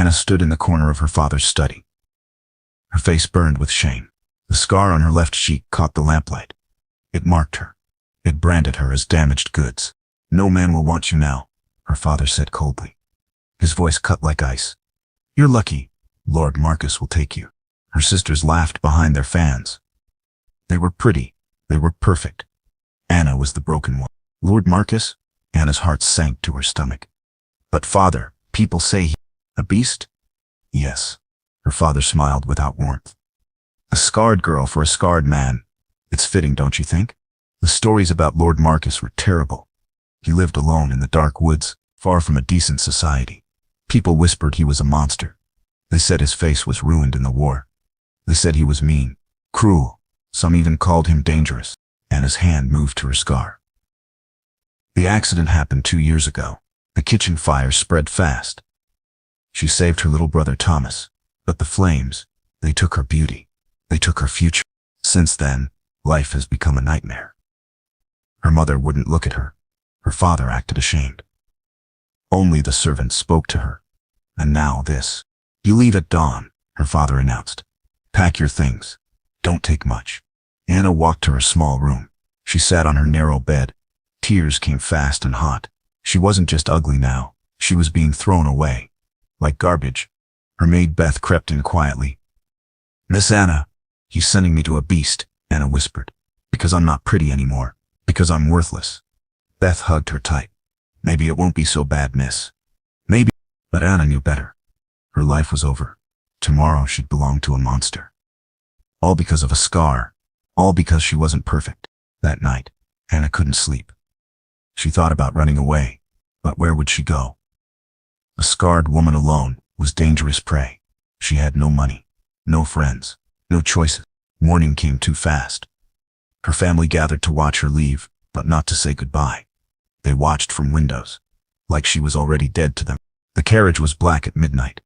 Anna stood in the corner of her father's study. Her face burned with shame. The scar on her left cheek caught the lamplight. It marked her. It branded her as damaged goods. "No man will want you now," her father said coldly. His voice cut like ice. "You're lucky. Lord Marcus will take you." Her sisters laughed behind their fans. They were pretty. They were perfect. Anna was the broken one. "Lord Marcus?" Anna's heart sank to her stomach. "But father, people say he... a beast?" "Yes." Her father smiled without warmth. "A scarred girl for a scarred man. It's fitting, don't you think?" The stories about Lord Marcus were terrible. He lived alone in the dark woods, far from a decent society. People whispered he was a monster. They said his face was ruined in the war. They said he was mean, cruel. Some even called him dangerous. Anna's hand moved to her scar. The accident happened 2 years ago. The kitchen fire spread fast. She saved her little brother Thomas, but the flames, they took her beauty. They took her future. Since then, life has become a nightmare. Her mother wouldn't look at her. Her father acted ashamed. Only the servants spoke to her. And now this. "You leave at dawn," her father announced. "Pack your things. Don't take much." Anna walked to her small room. She sat on her narrow bed. Tears came fast and hot. She wasn't just ugly now. She was being thrown away. Like garbage. Her maid Beth crept in quietly. "Miss Anna, he's sending me to a beast," Anna whispered. "Because I'm not pretty anymore. Because I'm worthless." Beth hugged her tight. "Maybe it won't be so bad, miss. Maybe." But Anna knew better. Her life was over. Tomorrow she'd belong to a monster. All because of a scar. All because she wasn't perfect. That night, Anna couldn't sleep. She thought about running away, but where would she go? A scarred woman alone was dangerous prey. She had no money, no friends, no choices. Morning came too fast. Her family gathered to watch her leave, but not to say goodbye. They watched from windows, like she was already dead to them. The carriage was black at midnight.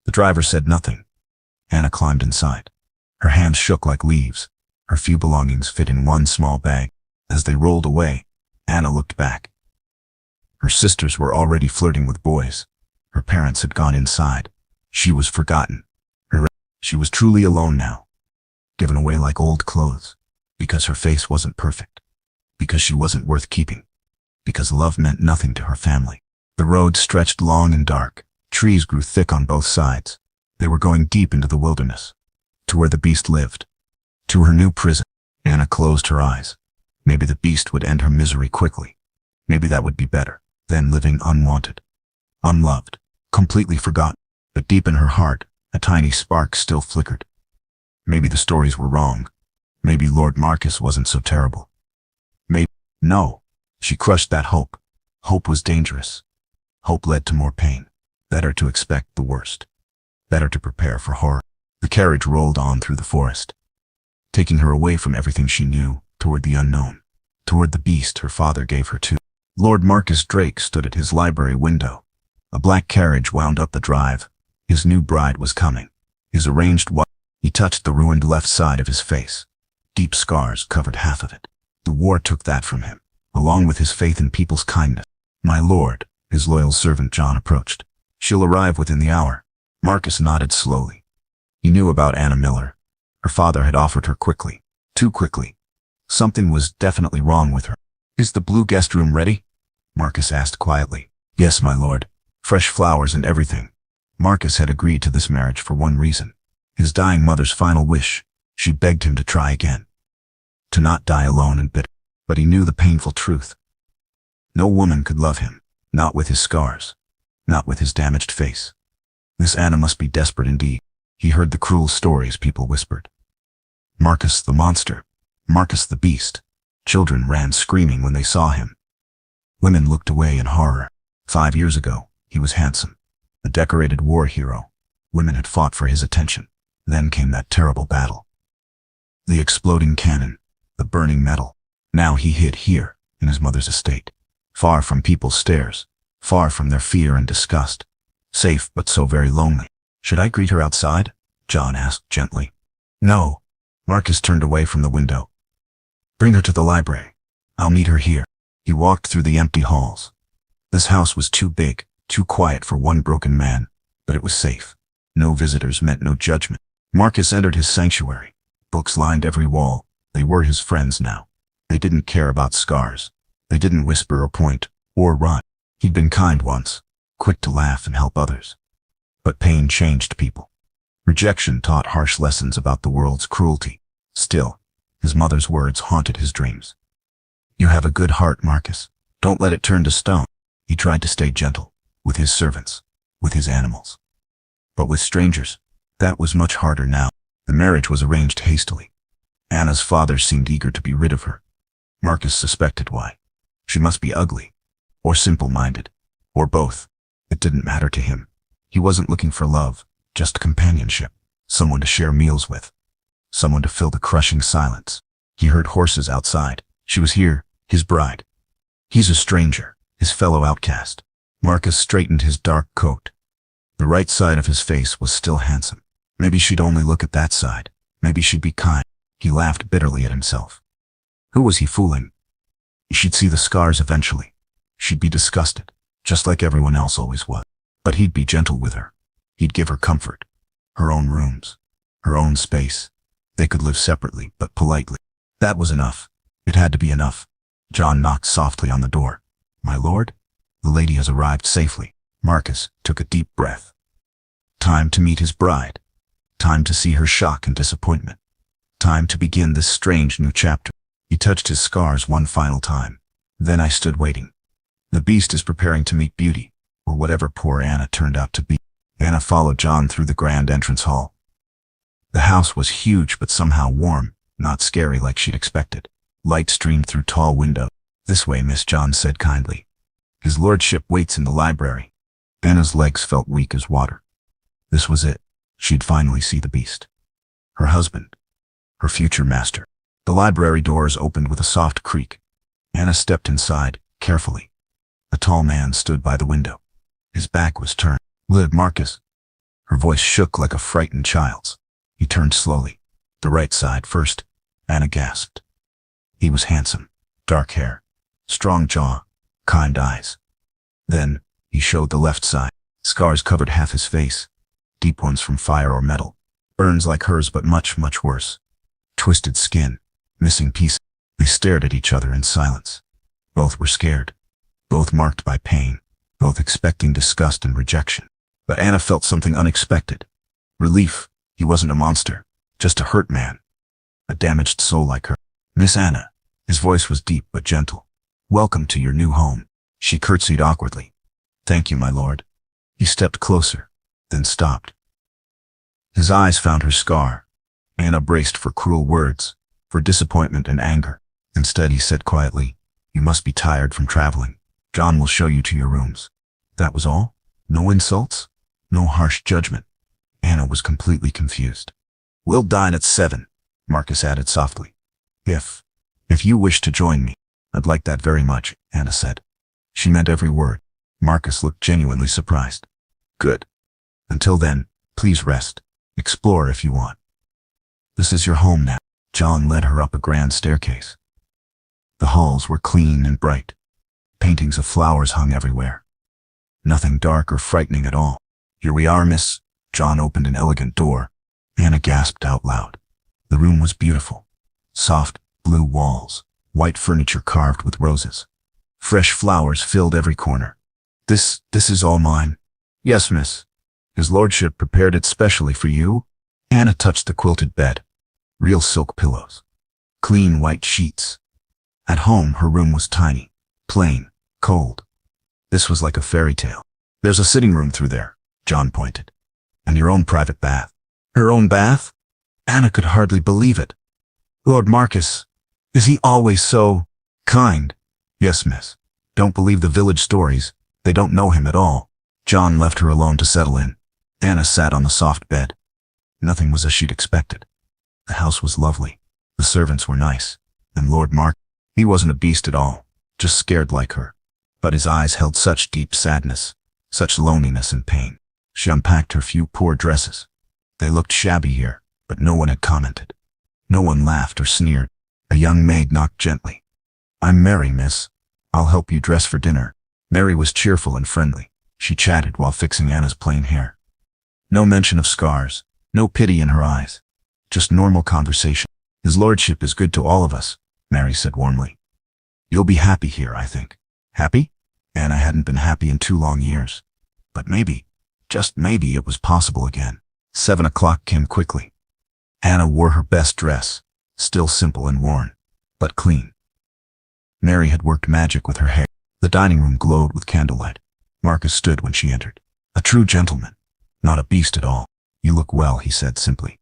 The driver said nothing. Anna climbed inside. Her hands shook like leaves. Her few belongings fit in one small bag. As they rolled away, Anna looked back. Her sisters were already flirting with boys. Her parents had gone inside. She was forgotten. She was truly alone now. Given away like old clothes. Because her face wasn't perfect. Because she wasn't worth keeping. Because love meant nothing to her family. The road stretched long and dark. Trees grew thick on both sides. They were going deep into the wilderness. To where the beast lived. To her new prison. Anna closed her eyes. Maybe the beast would end her misery quickly. Maybe that would be better than living unwanted, unloved, completely forgotten. But deep in her heart, a tiny spark still flickered. Maybe the stories were wrong. Maybe Lord Marcus wasn't so terrible. Maybe... No. She crushed that hope. Hope was dangerous. Hope led to more pain. Better to expect the worst. Better to prepare for horror. The carriage rolled on through the forest, taking her away from everything she knew, toward the unknown, toward the beast her father gave her to. Lord Marcus Drake stood at his library window. A black carriage wound up the drive. His new bride was coming. His arranged wife. He touched the ruined left side of his face. Deep scars covered half of it. The war took that from him, along with his faith in people's kindness. "My lord," his loyal servant John approached. "She'll arrive within the hour." Marcus nodded slowly. He knew about Anna Miller. Her father had offered her quickly. Too quickly. Something was definitely wrong with her. "Is the blue guest room ready?" Marcus asked quietly. "Yes, my lord. Fresh flowers and everything." Marcus had agreed to this marriage for one reason. His dying mother's final wish. She begged him to try again. To not die alone and bitter. But he knew the painful truth. No woman could love him. Not with his scars. Not with his damaged face. This Anna must be desperate indeed. He heard the cruel stories people whispered. Marcus the monster. Marcus the beast. Children ran screaming when they saw him. Women looked away in horror. 5 years ago, he was handsome. A decorated war hero. Women had fought for his attention. Then came that terrible battle. The exploding cannon. The burning metal. Now he hid here, in his mother's estate. Far from people's stares. Far from their fear and disgust. Safe but so very lonely. "Should I greet her outside?" John asked gently. "No." Marcus turned away from the window. "Bring her to the library. I'll meet her here." He walked through the empty halls. This house was too big, too quiet for one broken man. but it was safe. No visitors meant no judgment. Marcus entered his sanctuary. Books lined every wall. They were his friends now. They didn't care about scars. They didn't whisper or point or run. He'd been kind once, quick to laugh and help others. But pain changed people. Rejection taught harsh lessons about the world's cruelty. Still, his mother's words haunted his dreams. You have a good heart, Marcus. Don't let it turn to stone. He tried to stay gentle, with his servants, with his animals. But with strangers, that was much harder now. The marriage was arranged hastily. Anna's father seemed eager to be rid of her. Marcus suspected why. She must be ugly, or simple-minded, or both. It didn't matter to him. He wasn't looking for love, just companionship, someone to share meals with, someone to fill the crushing silence. He heard horses outside. She was here, his bride. He's a stranger, his fellow outcast. Marcus straightened his dark coat. The right side of his face was still handsome. Maybe she'd only look at that side. Maybe she'd be kind. He laughed bitterly at himself. Who was he fooling? She'd see the scars eventually. She'd be disgusted, just like everyone else always was. But he'd be gentle with her. He'd give her comfort, her own rooms, her own space. They could live separately, but politely. That was enough. It had to be enough. John knocked softly on the door. My lord? The lady has arrived safely. Marcus took a deep breath. Time to meet his bride. Time to see her shock and disappointment. Time to begin this strange new chapter. He touched his scars one final time. Then I stood waiting. The beast is preparing to meet beauty, or whatever poor Anna turned out to be. Anna followed John through the grand entrance hall. The house was huge but somehow warm, not scary like she'd expected. Light streamed through tall windows. This way, Miss, John said kindly. His lordship waits in the library. Anna's legs felt weak as water. This was it. She'd finally see the beast. Her husband. Her future master. The library doors opened with a soft creak. Anna stepped inside, carefully. A tall man stood by the window. His back was turned. Lord Marcus. Her voice shook like a frightened child's. He turned slowly. The right side first. Anna gasped. He was handsome. Dark hair. Strong jaw. Kind eyes. Then, he showed the left side. Scars covered half his face. Deep ones from fire or metal. Burns like hers but much, much worse. Twisted skin. Missing pieces. They stared at each other in silence. Both were scared. Both marked by pain. Both expecting disgust and rejection. But Anna felt something unexpected. Relief. He wasn't a monster. Just a hurt man. A damaged soul like her. Miss Anna. His voice was deep but gentle. Welcome to your new home. She curtsied awkwardly. Thank you, my lord. He stepped closer, then stopped. His eyes found her scar. Anna braced for cruel words, for disappointment and anger. Instead, he said quietly, You must be tired from traveling. John will show you to your rooms. That was all? No insults? No harsh judgment? Anna was completely confused. We'll dine at 7, Marcus added softly. If you wish to join me. I'd like that very much, Anna said. She meant every word. Marcus looked genuinely surprised. Good. Until then, please rest. Explore if you want. This is your home now. John led her up a grand staircase. The halls were clean and bright. Paintings of flowers hung everywhere. Nothing dark or frightening at all. Here we are, miss. John opened an elegant door. Anna gasped out loud. The room was beautiful. Soft, blue walls, white furniture carved with roses. Fresh flowers filled every corner. This is all mine. Yes, miss. His lordship prepared it specially for you. Anna touched the quilted bed. Real silk pillows. Clean white sheets. At home, her room was tiny, plain, cold. This was like a fairy tale. There's a sitting room through there, John pointed. And your own private bath. Her own bath? Anna could hardly believe it. Lord Marcus, is he always so kind? Yes, miss. Don't believe the village stories. They don't know him at all. John left her alone to settle in. Anna sat on the soft bed. Nothing was as she'd expected. The house was lovely. The servants were nice. And Lord Mark, he wasn't a beast at all, just scared like her. But his eyes held such deep sadness, such loneliness and pain. She unpacked her few poor dresses. They looked shabby here, but no one had commented. No one laughed or sneered. A young maid knocked gently. I'm Mary, miss. I'll help you dress for dinner. Mary was cheerful and friendly. She chatted while fixing Anna's plain hair. No mention of scars, no pity in her eyes. Just normal conversation. His lordship is good to all of us, Mary said warmly. You'll be happy here, I think. Happy? Anna hadn't been happy in 2 long years. But maybe, just maybe, it was possible again. 7 o'clock came quickly. Anna wore her best dress, still simple and worn, but clean. Mary had worked magic with her hair. The dining room glowed with candlelight. Marcus stood when she entered. A true gentleman, not a beast at all. You look well, he said simply.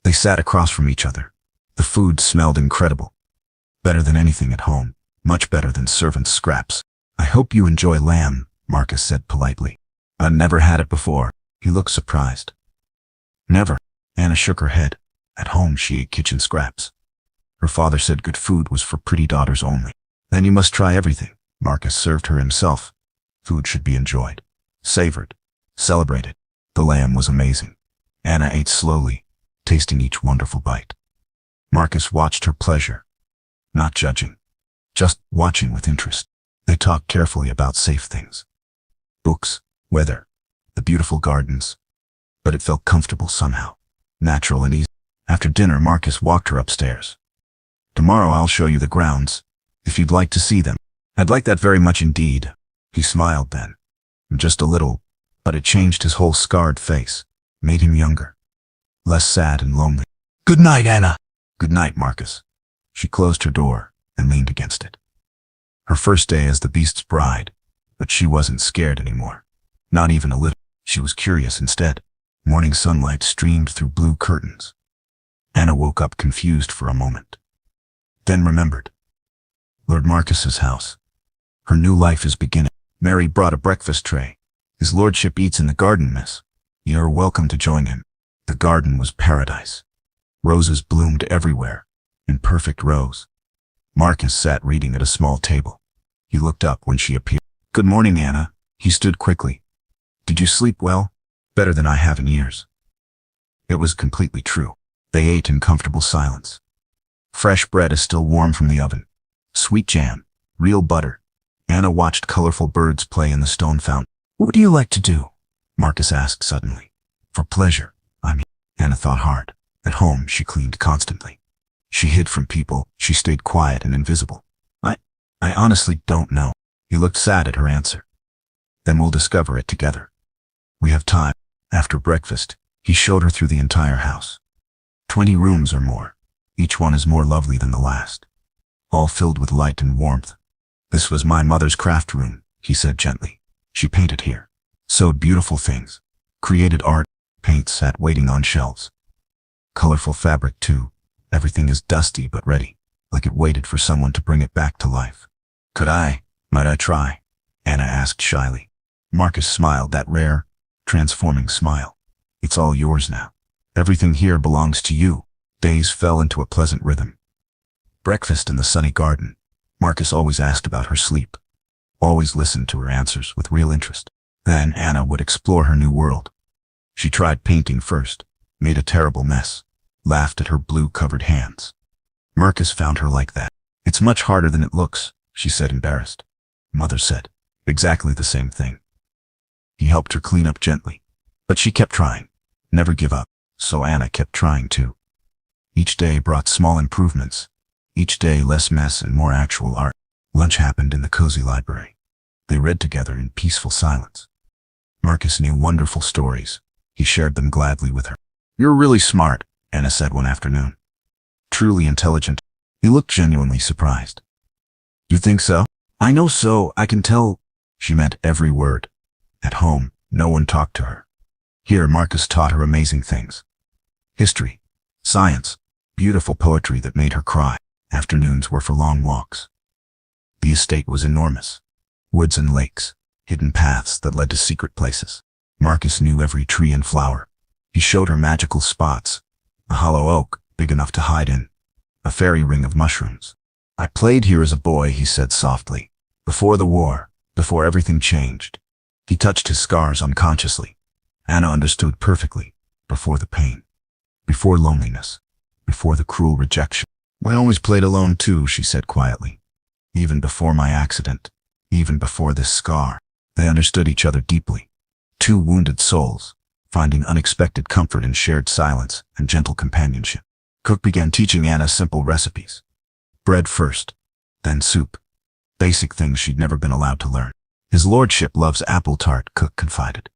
They sat across from each other. The food smelled incredible. Better than anything at home, much better than servants' scraps. I hope you enjoy lamb, Marcus said politely. I'd never had it before. He looked surprised. Never. Anna shook her head. At home she ate kitchen scraps. Her father said good food was for pretty daughters only. Then you must try everything. Marcus served her himself. Food should be enjoyed, savored, celebrated. The lamb was amazing. Anna ate slowly, tasting each wonderful bite. Marcus watched her pleasure, not judging, just watching with interest. They talked carefully about safe things. Books, weather, the beautiful gardens. But it felt comfortable somehow, natural and easy. After dinner, Marcus walked her upstairs. Tomorrow I'll show you the grounds, if you'd like to see them. I'd like that very much indeed. He smiled then. Just a little, but it changed his whole scarred face, made him younger, less sad and lonely. Good night, Anna. Good night, Marcus. She closed her door and leaned against it. Her first day as the beast's bride, but she wasn't scared anymore. Not even a little. She was curious instead. Morning sunlight streamed through blue curtains. Anna woke up confused for a moment, then remembered. Lord Marcus's house. Her new life is beginning. Mary brought a breakfast tray. His lordship eats in the garden, miss. You're welcome to join him. The garden was paradise. Roses bloomed everywhere, in perfect rows. Marcus sat reading at a small table. He looked up when she appeared. Good morning, Anna. He stood quickly. Did you sleep well? Better than I have in years. It was completely true. They ate in comfortable silence. Fresh bread is still warm from the oven. Sweet jam, real butter. Anna watched colorful birds play in the stone fountain. What do you like to do? Marcus asked suddenly. For pleasure, I mean. Anna thought hard. At home, she cleaned constantly. She hid from people. She stayed quiet and invisible. I honestly don't know. He looked sad at her answer. Then we'll discover it together. We have time. After breakfast, he showed her through the entire house. 20 rooms or more. Each one is more lovely than the last. All filled with light and warmth. This was my mother's craft room, he said gently. She painted here, sewed beautiful things, created art. Paint sat waiting on shelves. Colorful fabric too. Everything is dusty but ready, like it waited for someone to bring it back to life. Might I try? Anna asked shyly. Marcus smiled, that rare, transforming smile. It's all yours now. Everything here belongs to you. Days fell into a pleasant rhythm. Breakfast in the sunny garden. Marcus always asked about her sleep, always listened to her answers with real interest. Then Anna would explore her new world. She tried painting first, made a terrible mess, laughed at her blue-covered hands. Marcus found her like that. It's much harder than it looks, she said, embarrassed. Mother said exactly the same thing. He helped her clean up gently, but she kept trying. Never give up. So Anna kept trying too. Each day brought small improvements. Each day less mess and more actual art. Lunch happened in the cozy library. They read together in peaceful silence. Marcus knew wonderful stories. He shared them gladly with her. You're really smart, Anna said one afternoon. Truly intelligent. He looked genuinely surprised. You think so? I know so, I can tell. She meant every word. At home, no one talked to her. Here Marcus taught her amazing things. History, science, beautiful poetry that made her cry. Afternoons were for long walks. The estate was enormous. Woods and lakes, hidden paths that led to secret places. Marcus knew every tree and flower. He showed her magical spots. A hollow oak, big enough to hide in. A fairy ring of mushrooms. I played here as a boy, he said softly. Before the war, before everything changed. He touched his scars unconsciously. Anna understood perfectly. Before the pain. Before loneliness. Before the cruel rejection. I always played alone too, she said quietly. Even before my accident. Even before this scar. They understood each other deeply. Two wounded souls, finding unexpected comfort in shared silence and gentle companionship. Cook began teaching Anna simple recipes. Bread first, then soup. Basic things she'd never been allowed to learn. His lordship loves apple tart, Cook confided.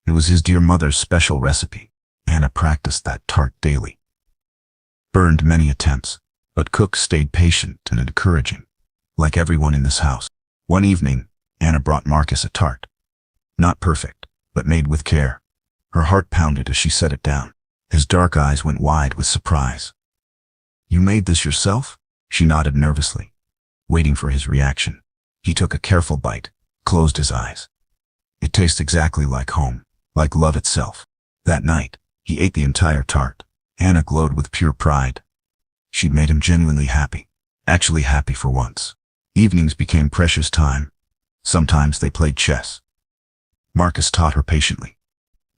It was his dear mother's special recipe. Anna practiced that tart daily. Burned many attempts, but Cook stayed patient and encouraging, like everyone in this house. One evening, Anna brought Marcus a tart. Not perfect, but made with care. Her heart pounded as she set it down. His dark eyes went wide with surprise. "You made this yourself?" She nodded nervously, waiting for his reaction. He took a careful bite, closed his eyes. It tastes exactly like home, like love itself. That night, he ate the entire tart. Anna glowed with pure pride. She'd made him genuinely happy, actually happy for once. Evenings became precious time. Sometimes they played chess. Marcus taught her patiently,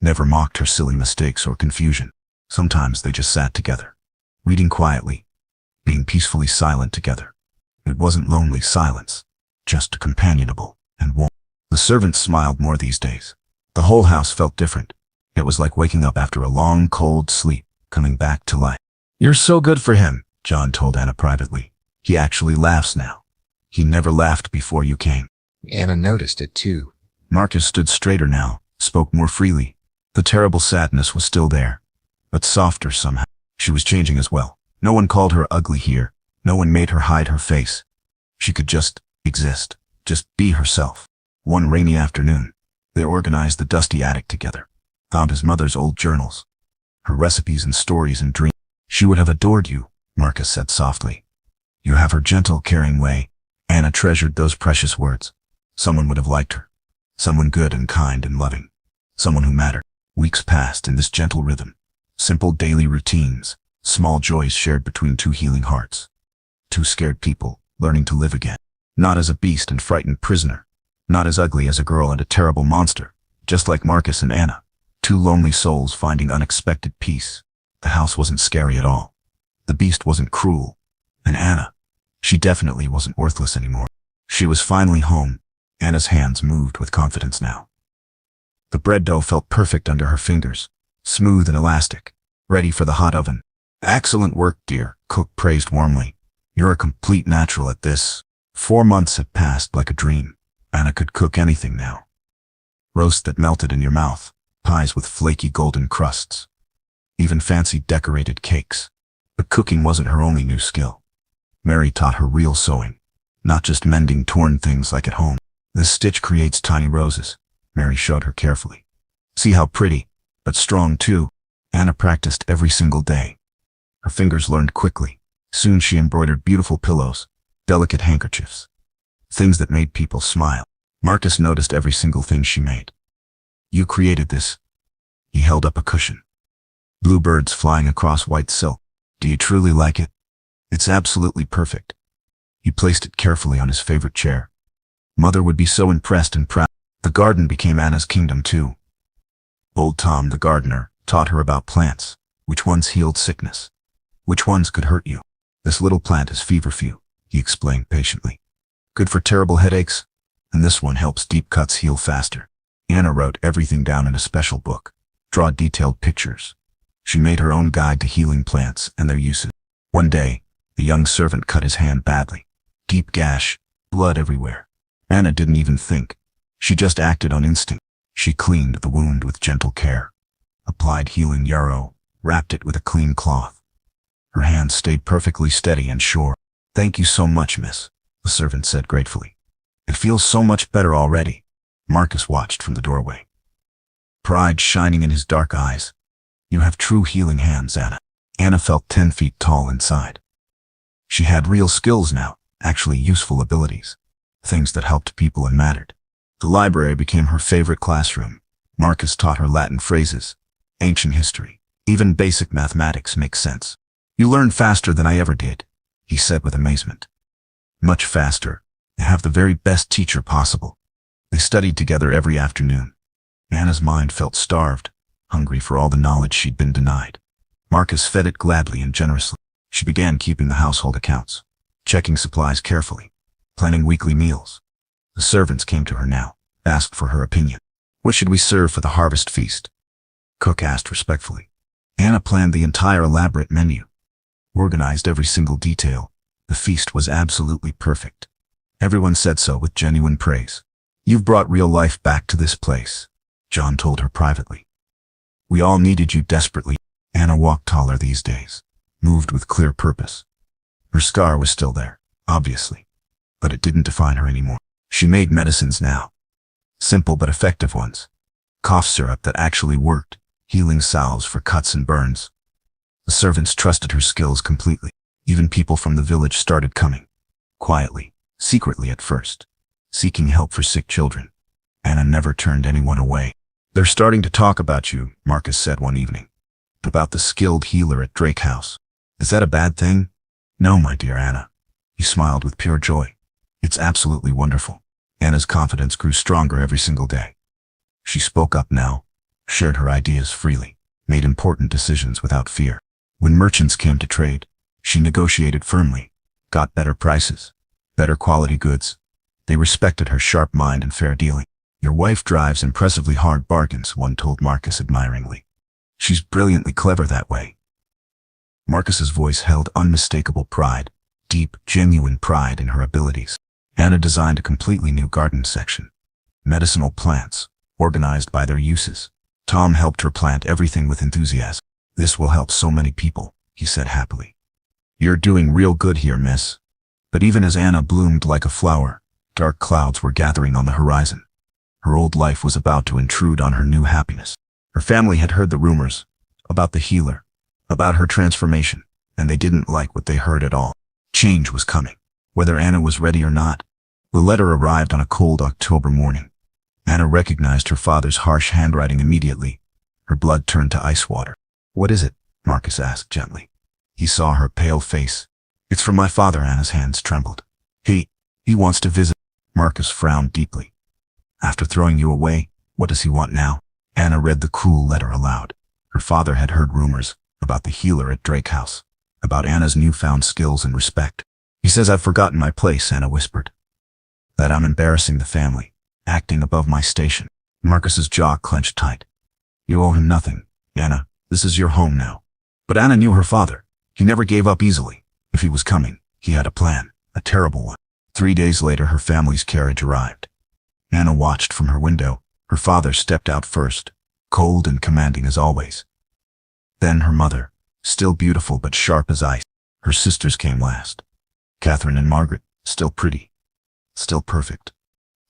never mocked her silly mistakes or confusion. Sometimes they just sat together, reading quietly, being peacefully silent together. It wasn't lonely silence, just companionable and warm. The servants smiled more these days. The whole house felt different. It was like waking up after a long, cold sleep, coming back to life. "You're so good for him," John told Anna privately. "He actually laughs now. He never laughed before you came." Anna noticed it too. Marcus stood straighter now, spoke more freely. The terrible sadness was still there, but softer somehow. She was changing as well. No one called her ugly here. No one made her hide her face. She could just exist, just be herself. One rainy afternoon, they organized the dusty attic together, found his mother's old journals, her recipes and stories and dreams. "She would have adored you," Marcus said softly. "You have her gentle, caring way." Anna treasured those precious words. Someone would have liked her. Someone good and kind and loving. Someone who mattered. Weeks passed in this gentle rhythm. Simple daily routines, small joys shared between two healing hearts. Two scared people, learning to live again. Not as a beast and frightened prisoner. Not as ugly as a girl and a terrible monster. Just like Marcus and Anna. Two lonely souls finding unexpected peace. The house wasn't scary at all. The beast wasn't cruel. And Anna, she definitely wasn't worthless anymore. She was finally home. Anna's hands moved with confidence now. The bread dough felt perfect under her fingers, smooth and elastic, ready for the hot oven. "Excellent work, dear," Cook praised warmly. "You're a complete natural at this." 4 months had passed like a dream. Anna could cook anything now. Roast that melted in your mouth, pies with flaky golden crusts, even fancy decorated cakes. But cooking wasn't her only new skill. Mary taught her real sewing, not just mending torn things like at home. "This stitch creates tiny roses," Mary showed her carefully. "See how pretty, but strong too." Anna practiced every single day. Her fingers learned quickly. Soon she embroidered beautiful pillows, delicate handkerchiefs, things that made people smile. Marcus noticed every single thing she made. "You created this." He held up a cushion. Bluebirds flying across white silk. "Do you truly like it?" "It's absolutely perfect." He placed it carefully on his favorite chair. Mother would be so impressed and proud. The garden became Anna's kingdom too. Old Tom, the gardener, taught her about plants, which ones healed sickness, which ones could hurt you. "This little plant is feverfew," he explained patiently. "Good for terrible headaches, and this one helps deep cuts heal faster." Anna wrote everything down in a special book, draw detailed pictures. She made her own guide to healing plants and their uses. One day, the young servant cut his hand badly. Deep gash, blood everywhere. Anna didn't even think. She just acted on instinct. She cleaned the wound with gentle care, applied healing yarrow, wrapped it with a clean cloth. Her hands stayed perfectly steady and sure. "Thank you so much, miss," the servant said gratefully. "It feels so much better already." Marcus watched from the doorway, pride shining in his dark eyes. "You have true healing hands, Anna." Anna felt 10 feet tall inside. She had real skills now, actually useful abilities, things that helped people and mattered. The library became her favorite classroom. Marcus taught her Latin phrases, ancient history, even basic mathematics makes sense. "You learn faster than I ever did," he said with amazement. "Much faster. I have the very best teacher possible." They studied together every afternoon. Anna's mind felt starved, hungry for all the knowledge she'd been denied. Marcus fed it gladly and generously. She began keeping the household accounts, checking supplies carefully, planning weekly meals. The servants came to her now, asked for her opinion. "What should we serve for the harvest feast?" Cook asked respectfully. Anna planned the entire elaborate menu, organized every single detail. The feast was absolutely perfect. Everyone said so with genuine praise. You've brought real life back to this place, John told her privately. We all needed you desperately. Anna walked taller these days, moved with clear purpose. Her scar was still there, obviously, but it didn't define her anymore. She made medicines now. Simple but effective ones. Cough syrup that actually worked, healing salves for cuts and burns. The servants trusted her skills completely. Even people from the village started coming. Quietly, secretly at first, seeking help for sick children. Anna never turned anyone away. They're starting to talk about you, Marcus said one evening. About the skilled healer at Drake House. Is that a bad thing? No, my dear Anna. He smiled with pure joy. It's absolutely wonderful. Anna's confidence grew stronger every single day. She spoke up now, shared her ideas freely, made important decisions without fear. When merchants came to trade, she negotiated firmly, got better prices, better quality goods. They respected her sharp mind and fair dealing. Your wife drives impressively hard bargains, one told Marcus admiringly. She's brilliantly clever that way. Marcus's voice held unmistakable pride, deep, genuine pride in her abilities. Anna designed a completely new garden section. Medicinal plants, organized by their uses. Tom helped her plant everything with enthusiasm. This will help so many people, he said happily. You're doing real good here, miss. But even as Anna bloomed like a flower, dark clouds were gathering on the horizon. Her old life was about to intrude on her new happiness. Her family had heard the rumors about the healer, about her transformation, and they didn't like what they heard at all. Change was coming, whether Anna was ready or not. The letter arrived on a cold October morning. Anna recognized her father's harsh handwriting immediately. Her blood turned to ice water. What is it? Marcus asked gently. He saw her pale face. It's from my father. Anna's hands trembled. He wants to visit. Marcus frowned deeply. After throwing you away, what does he want now? Anna read the cruel letter aloud. Her father had heard rumors about the healer at Drake House, about Anna's newfound skills and respect. He says I've forgotten my place, Anna whispered. That I'm embarrassing the family, acting above my station. Marcus's jaw clenched tight. You owe him nothing, Anna. This is your home now. But Anna knew her father. He never gave up easily. If he was coming, he had a plan, a terrible one. 3 days later, her family's carriage arrived. Anna watched from her window. Her father stepped out first, cold and commanding as always. Then her mother, still beautiful but sharp as ice. Her sisters came last. Catherine and Margaret, still pretty, still perfect,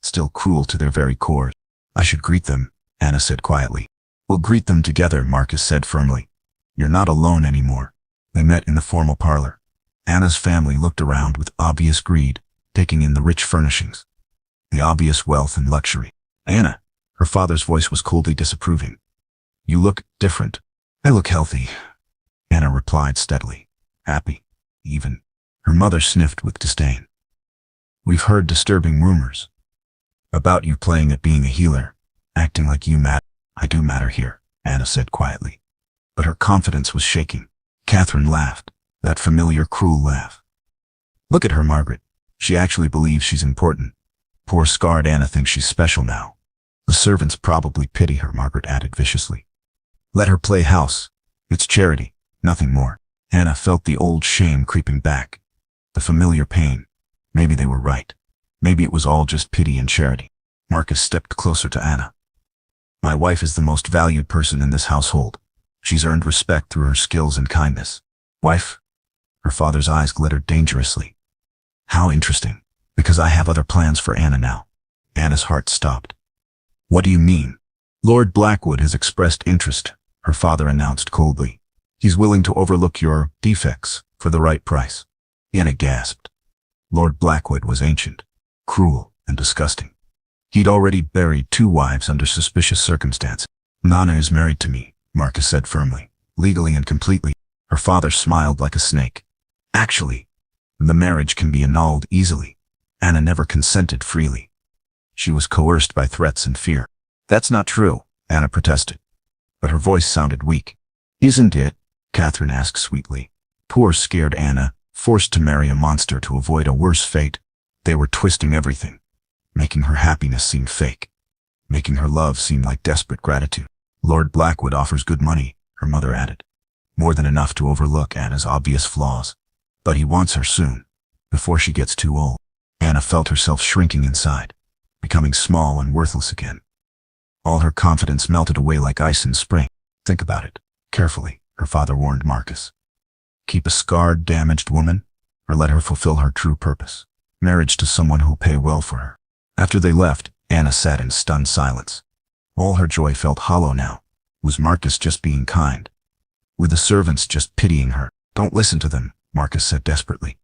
still cruel to their very core. I should greet them, Anna said quietly. We'll greet them together, Marcus said firmly. You're not alone anymore. They met in the formal parlor. Anna's family looked around with obvious greed, taking in the rich furnishings, the obvious wealth and luxury. Anna, her father's voice was coldly disapproving. You look different. I look healthy, Anna replied steadily. Happy, even. Her mother sniffed with disdain. We've heard disturbing rumors about you playing at being a healer, acting like you matter. I do matter here, Anna said quietly. But her confidence was shaking. Catherine laughed, that familiar cruel laugh. Look at her, Margaret. She actually believes she's important. Poor scarred Anna thinks she's special now. The servants probably pity her, Margaret added viciously. Let her play house. It's charity, nothing more. Anna felt the old shame creeping back. The familiar pain. Maybe they were right. Maybe it was all just pity and charity. Marcus stepped closer to Anna. My wife is the most valued person in this household. She's earned respect through her skills and kindness. Wife? Her father's eyes glittered dangerously. How interesting, because I have other plans for Anna now. Anna's heart stopped. What do you mean? Lord Blackwood has expressed interest, her father announced coldly. He's willing to overlook your defects for the right price. Anna gasped. Lord Blackwood was ancient, cruel, and disgusting. He'd already buried 2 wives under suspicious circumstances. Nana is married to me, Marcus said firmly, legally and completely. Her father smiled like a snake. Actually, the marriage can be annulled easily. Anna never consented freely. She was coerced by threats and fear. That's not true, Anna protested. But her voice sounded weak. Isn't it? Catherine asked sweetly. Poor scared Anna, forced to marry a monster to avoid a worse fate. They were twisting everything, making her happiness seem fake, making her love seem like desperate gratitude. Lord Blackwood offers good money, her mother added. More than enough to overlook Anna's obvious flaws. But he wants her soon, before she gets too old. Anna felt herself shrinking inside, becoming small and worthless again. All her confidence melted away like ice in spring. Think about it, carefully, her father warned Marcus. Keep a scarred, damaged woman, or let her fulfill her true purpose. Marriage to someone who'll pay well for her. After they left, Anna sat in stunned silence. All her joy felt hollow now. Was Marcus just being kind? Were the servants just pitying her? Don't listen to them, Marcus said desperately.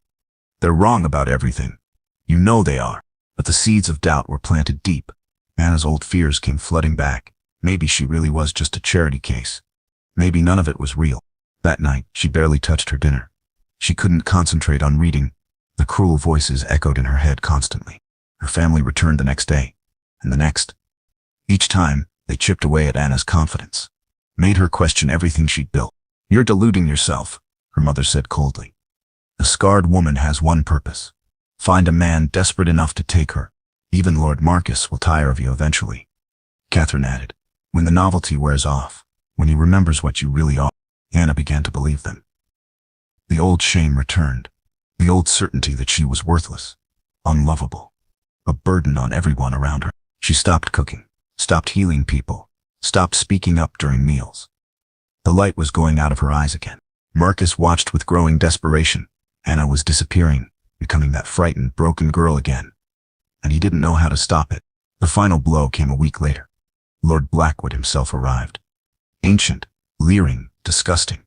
They're wrong about everything. You know they are. But the seeds of doubt were planted deep. Anna's old fears came flooding back. Maybe she really was just a charity case. Maybe none of it was real. That night, she barely touched her dinner. She couldn't concentrate on reading. The cruel voices echoed in her head constantly. Her family returned the next day, and the next. Each time, they chipped away at Anna's confidence, made her question everything she'd built. You're deluding yourself, her mother said coldly. A scarred woman has one purpose. Find a man desperate enough to take her. Even Lord Marcus will tire of you eventually. Catherine added, when the novelty wears off, when he remembers what you really are. Anna began to believe them. The old shame returned, the old certainty that she was worthless, unlovable, a burden on everyone around her. She stopped cooking, stopped healing people, stopped speaking up during meals. The light was going out of her eyes again. Marcus watched with growing desperation. Anna was disappearing, becoming that frightened, broken girl again. And he didn't know how to stop it. The final blow came a week later. Lord Blackwood himself arrived. Ancient, leering, disgusting.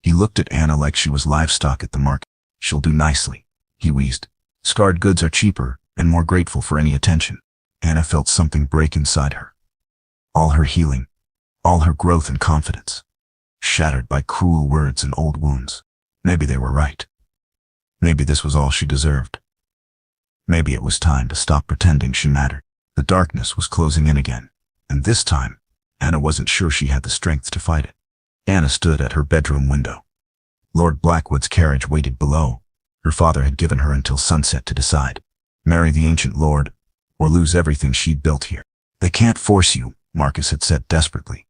He looked at Anna like she was livestock at the market. She'll do nicely, he wheezed. Scarred goods are cheaper and more grateful for any attention. Anna felt something break inside her. All her healing, all her growth and confidence, shattered by cruel words and old wounds. Maybe they were right. Maybe this was all she deserved. Maybe it was time to stop pretending she mattered. The darkness was closing in again, and this time, Anna wasn't sure she had the strength to fight it. Anna stood at her bedroom window. Lord Blackwood's carriage waited below. Her father had given her until sunset to decide. Marry the ancient lord, or lose everything she'd built here. They can't force you, Marcus had said desperately.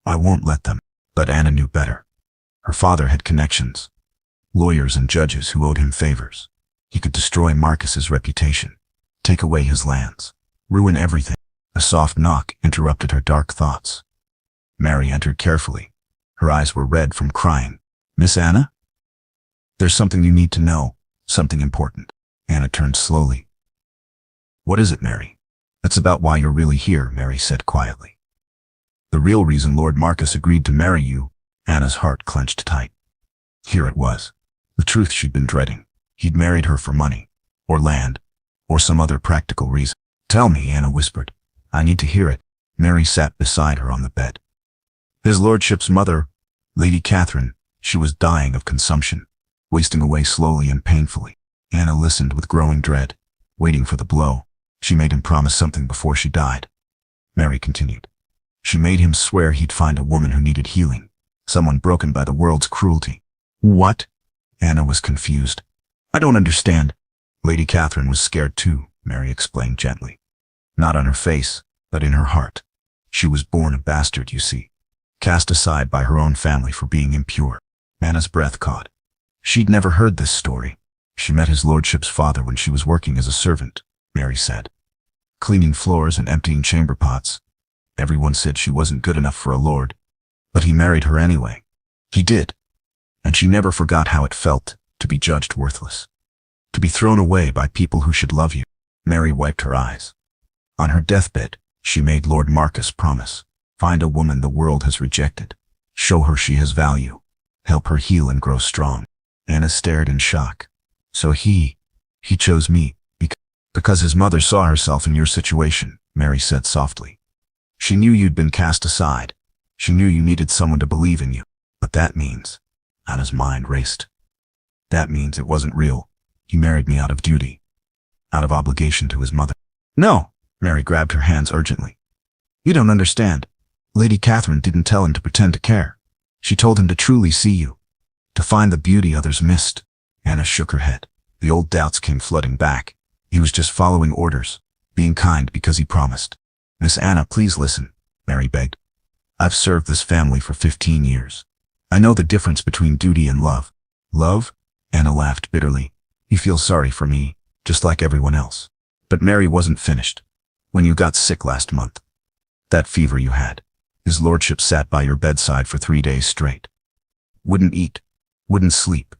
I won't let them. But Anna knew better. Her father had connections, lawyers and judges who owed him favors. He could destroy Marcus's reputation, take away his lands, ruin everything. A soft knock interrupted her dark thoughts. Mary entered carefully. Her eyes were red from crying. Miss Anna? There's something you need to know, something important. Anna turned slowly. What is it, Mary? That's about why you're really here, Mary said quietly. The real reason Lord Marcus agreed to marry you. Anna's heart clenched tight. Here it was, the truth she'd been dreading. He'd married her for money, or land, or some other practical reason. Tell me, Anna whispered. I need to hear it. Mary sat beside her on the bed. His lordship's mother, Lady Catherine, she was dying of consumption, wasting away slowly and painfully. Anna listened with growing dread, waiting for the blow. She made him promise something before she died. Mary continued. She made him swear he'd find a woman who needed healing, someone broken by the world's cruelty. What? Anna was confused. I don't understand. Lady Catherine was scared too, Mary explained gently. Not on her face, but in her heart. She was born a bastard, you see, cast aside by her own family for being impure. Anna's breath caught. She'd never heard this story. She met his lordship's father when she was working as a servant, Mary said, cleaning floors and emptying chamber pots. Everyone said she wasn't good enough for a lord, but he married her anyway. He did. And she never forgot how it felt to be judged worthless, to be thrown away by people who should love you. Mary wiped her eyes. On her deathbed, she made Lord Marcus promise. Find a woman the world has rejected. Show her she has value. Help her heal and grow strong. Anna stared in shock. So he chose me because his mother saw herself in your situation, Mary said softly. She knew you'd been cast aside. She knew you needed someone to believe in you. But that means, Anna's mind raced. That means it wasn't real. He married me out of duty, out of obligation to his mother. No, Mary grabbed her hands urgently. You don't understand. Lady Catherine didn't tell him to pretend to care. She told him to truly see you, to find the beauty others missed. Anna shook her head. The old doubts came flooding back. He was just following orders, being kind because he promised. Miss Anna, please listen, Mary begged. I've served this family for 15 years. I know the difference between duty and love. Love? Anna laughed bitterly. You feel sorry for me, just like everyone else. But Mary wasn't finished. When you got sick last month, that fever you had, his lordship sat by your bedside for 3 days straight. Wouldn't eat, wouldn't sleep,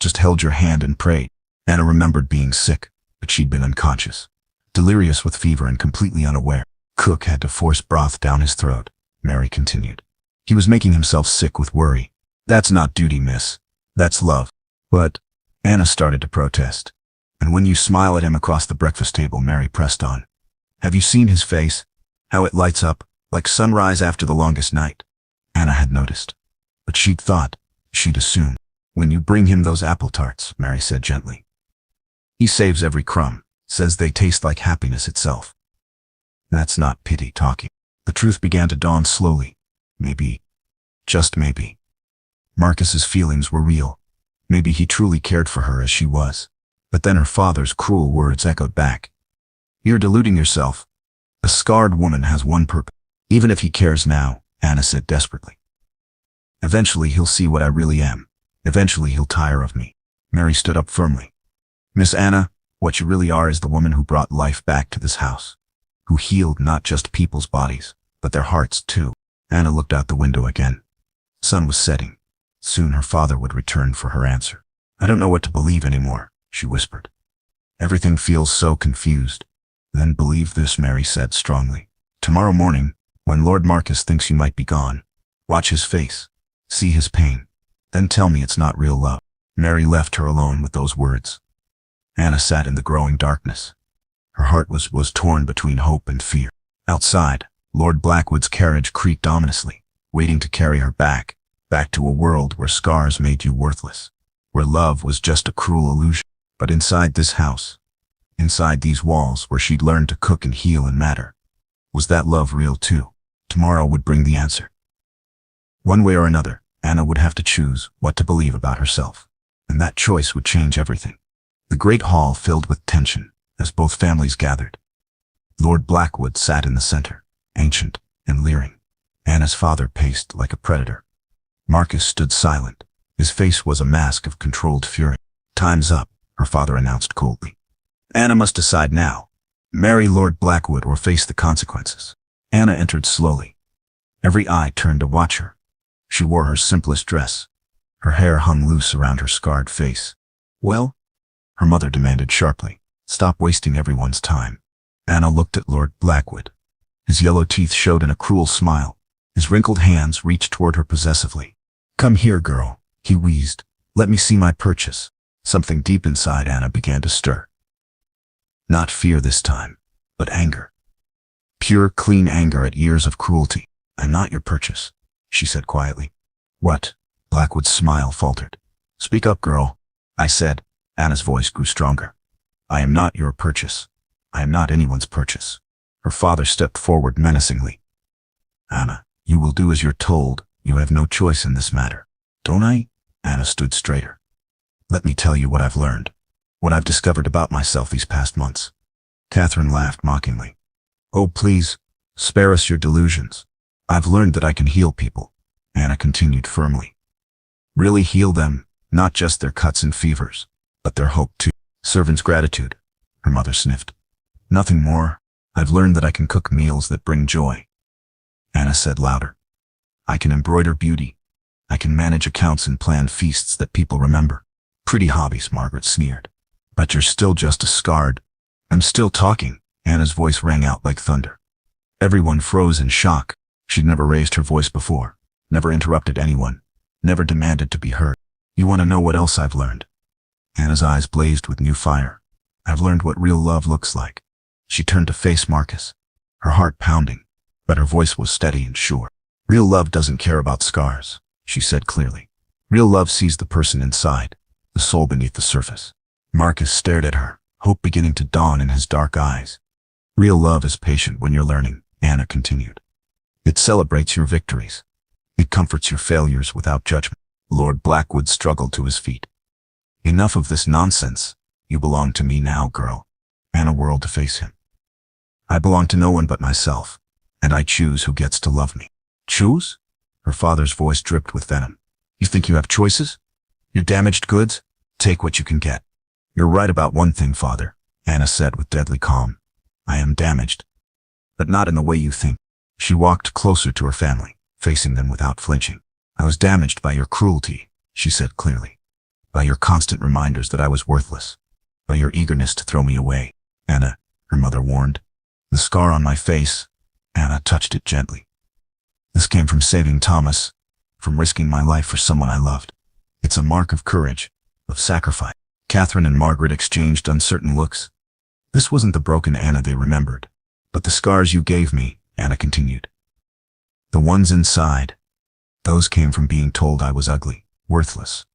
just held your hand and prayed. Anna remembered being sick, but she'd been unconscious, delirious with fever and completely unaware. Cook had to force broth down his throat, Mary continued. He was making himself sick with worry. That's not duty, miss. That's love. But Anna started to protest. And when you smile at him across the breakfast table, Mary pressed on. Have you seen his face? How it lights up, like sunrise after the longest night? Anna had noticed. But she'd assumed. When you bring him those apple tarts, Mary said gently. He saves every crumb, says they taste like happiness itself. That's not pity talking. The truth began to dawn slowly. Maybe, just maybe, Marcus's feelings were real. Maybe he truly cared for her as she was. But then her father's cruel words echoed back. You're deluding yourself. A scarred woman has one purpose. Even if he cares now, Anna said desperately. Eventually he'll see what I really am. Eventually he'll tire of me. Mary stood up firmly. Miss Anna, what you really are is the woman who brought life back to this house. Who healed not just people's bodies, but their hearts too. Anna looked out the window again. Sun was setting. Soon her father would return for her answer. I don't know what to believe anymore, she whispered. Everything feels so confused. Then believe this, Mary said strongly. Tomorrow morning, when Lord Marcus thinks you might be gone, watch his face. See his pain. Then tell me it's not real love. Mary left her alone with those words. Anna sat in the growing darkness. Her heart was torn between hope and fear. Outside, Lord Blackwood's carriage creaked ominously, waiting to carry her back to a world where scars made you worthless, where love was just a cruel illusion. But inside this house, inside these walls where she'd learned to cook and heal and matter, was that love real too? Tomorrow would bring the answer. One way or another, Anna would have to choose what to believe about herself, and that choice would change everything. The great hall filled with tension as both families gathered. Lord Blackwood sat in the center, ancient and leering. Anna's father paced like a predator. Marcus stood silent. His face was a mask of controlled fury. Time's up, her father announced coldly. Anna must decide now. Marry Lord Blackwood or face the consequences. Anna entered slowly. Every eye turned to watch her. She wore her simplest dress. Her hair hung loose around her scarred face. Well? Her mother demanded sharply. Stop wasting everyone's time. Anna looked at Lord Blackwood. His yellow teeth showed in a cruel smile. His wrinkled hands reached toward her possessively. Come here, girl, he wheezed. Let me see my purchase. Something deep inside Anna began to stir. Not fear this time, but anger. Pure, clean anger at years of cruelty. I'm not your purchase, she said quietly. What? Blackwood's smile faltered. Speak up, girl, I said. Anna's voice grew stronger. I am not your purchase. I am not anyone's purchase. Her father stepped forward menacingly. Anna, you will do as you're told. You have no choice in this matter. Don't I? Anna stood straighter. Let me tell you what I've learned. What I've discovered about myself these past months. Catherine laughed mockingly. Oh, please, spare us your delusions. I've learned that I can heal people, Anna continued firmly. Really heal them, not just their cuts and fevers, but their hope too. Servant's gratitude, her mother sniffed. Nothing more. I've learned that I can cook meals that bring joy. Anna said louder. I can embroider beauty. I can manage accounts and plan feasts that people remember. Pretty hobbies, Margaret sneered. But you're still just a scarred. I'm still talking, Anna's voice rang out like thunder. Everyone froze in shock. She'd never raised her voice before, never interrupted anyone, never demanded to be heard. You want to know what else I've learned? Anna's eyes blazed with new fire. I've learned what real love looks like. She turned to face Marcus, her heart pounding, but her voice was steady and sure. Real love doesn't care about scars, she said clearly. Real love sees the person inside, the soul beneath the surface. Marcus stared at her, hope beginning to dawn in his dark eyes. Real love is patient when you're learning, Anna continued. It celebrates your victories. It comforts your failures without judgment. Lord Blackwood struggled to his feet. Enough of this nonsense. You belong to me now, girl. Anna whirled to face him. I belong to no one but myself, and I choose who gets to love me. Choose? Her father's voice dripped with venom. You think you have choices? You're damaged goods? Take what you can get. You're right about one thing, father, Anna said with deadly calm. I am damaged. But not in the way you think. She walked closer to her family, facing them without flinching. I was damaged by your cruelty, she said clearly. By your constant reminders that I was worthless. By your eagerness to throw me away. Anna, her mother warned. The scar on my face, Anna touched it gently. This came from saving Thomas, from risking my life for someone I loved. It's a mark of courage, of sacrifice. Catherine and Margaret exchanged uncertain looks. This wasn't the broken Anna they remembered, but the scars you gave me, Anna continued. The ones inside, those came from being told I was ugly, worthless,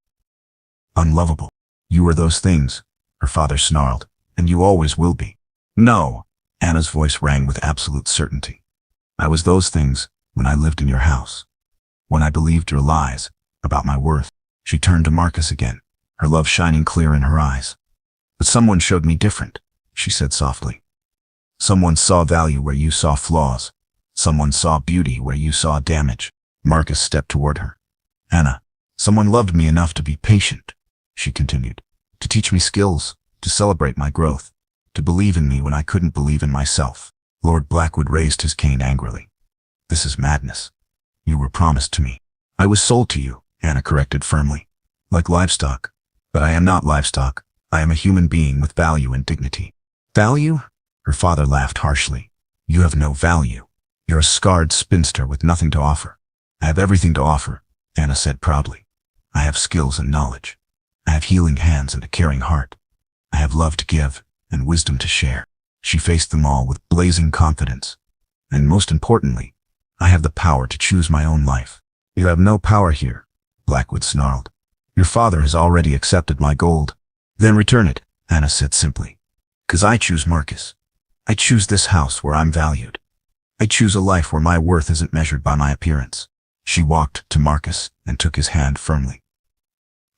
unlovable. You were those things, her father snarled, and you always will be. No, Anna's voice rang with absolute certainty. I was those things when I lived in your house, when I believed your lies about my worth. She turned to Marcus again, her love shining clear in her eyes. But someone showed me different, she said softly. Someone saw value where you saw flaws. Someone saw beauty where you saw damage. Marcus stepped toward her. Anna, someone loved me enough to be patient, she continued, to teach me skills, to celebrate my growth, to believe in me when I couldn't believe in myself. Lord Blackwood raised his cane angrily. This is madness. You were promised to me. I was sold to you, Anna corrected firmly. Like livestock. But I am not livestock. I am a human being with value and dignity. Value? Her father laughed harshly. You have no value. You're a scarred spinster with nothing to offer. I have everything to offer, Anna said proudly. I have skills and knowledge. I have healing hands and a caring heart. I have love to give and wisdom to share. She faced them all with blazing confidence. And most importantly, I have the power to choose my own life. You have no power here, Blackwood snarled. Your father has already accepted my gold. Then return it, Anna said simply. 'Cause I choose Marcus. I choose this house where I'm valued. I choose a life where my worth isn't measured by my appearance. She walked to Marcus and took his hand firmly.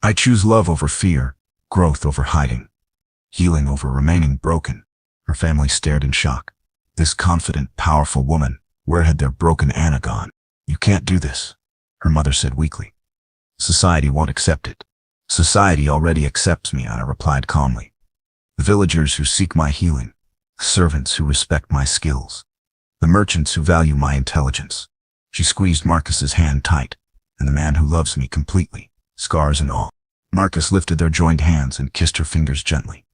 I choose love over fear, growth over hiding, healing over remaining broken. Her family stared in shock. This confident, powerful woman, where had their broken Anna gone? You can't do this, her mother said weakly. Society won't accept it. Society already accepts me, Anna replied calmly. The villagers who seek my healing, the servants who respect my skills, the merchants who value my intelligence. She squeezed Marcus's hand tight, and the man who loves me completely, scars and all. Marcus lifted their joined hands and kissed her fingers gently.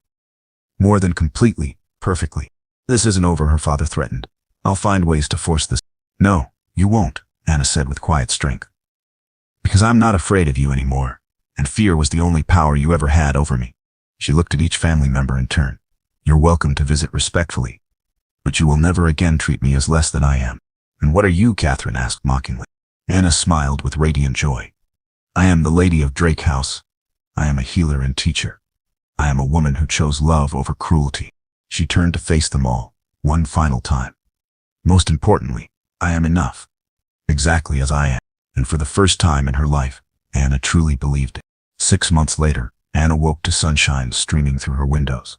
More than completely, perfectly. This isn't over, her father threatened. I'll find ways to force this. No, you won't, Anna said with quiet strength. Because I'm not afraid of you anymore, and fear was the only power you ever had over me. She looked at each family member in turn. You're welcome to visit respectfully, but you will never again treat me as less than I am. And what are you? Catherine asked mockingly. Anna smiled with radiant joy. I am the Lady of Drake House. I am a healer and teacher. I am a woman who chose love over cruelty. She turned to face them all, one final time. Most importantly, I am enough. Exactly as I am. And for the first time in her life, Anna truly believed it. 6 months later, Anna woke to sunshine streaming through her windows.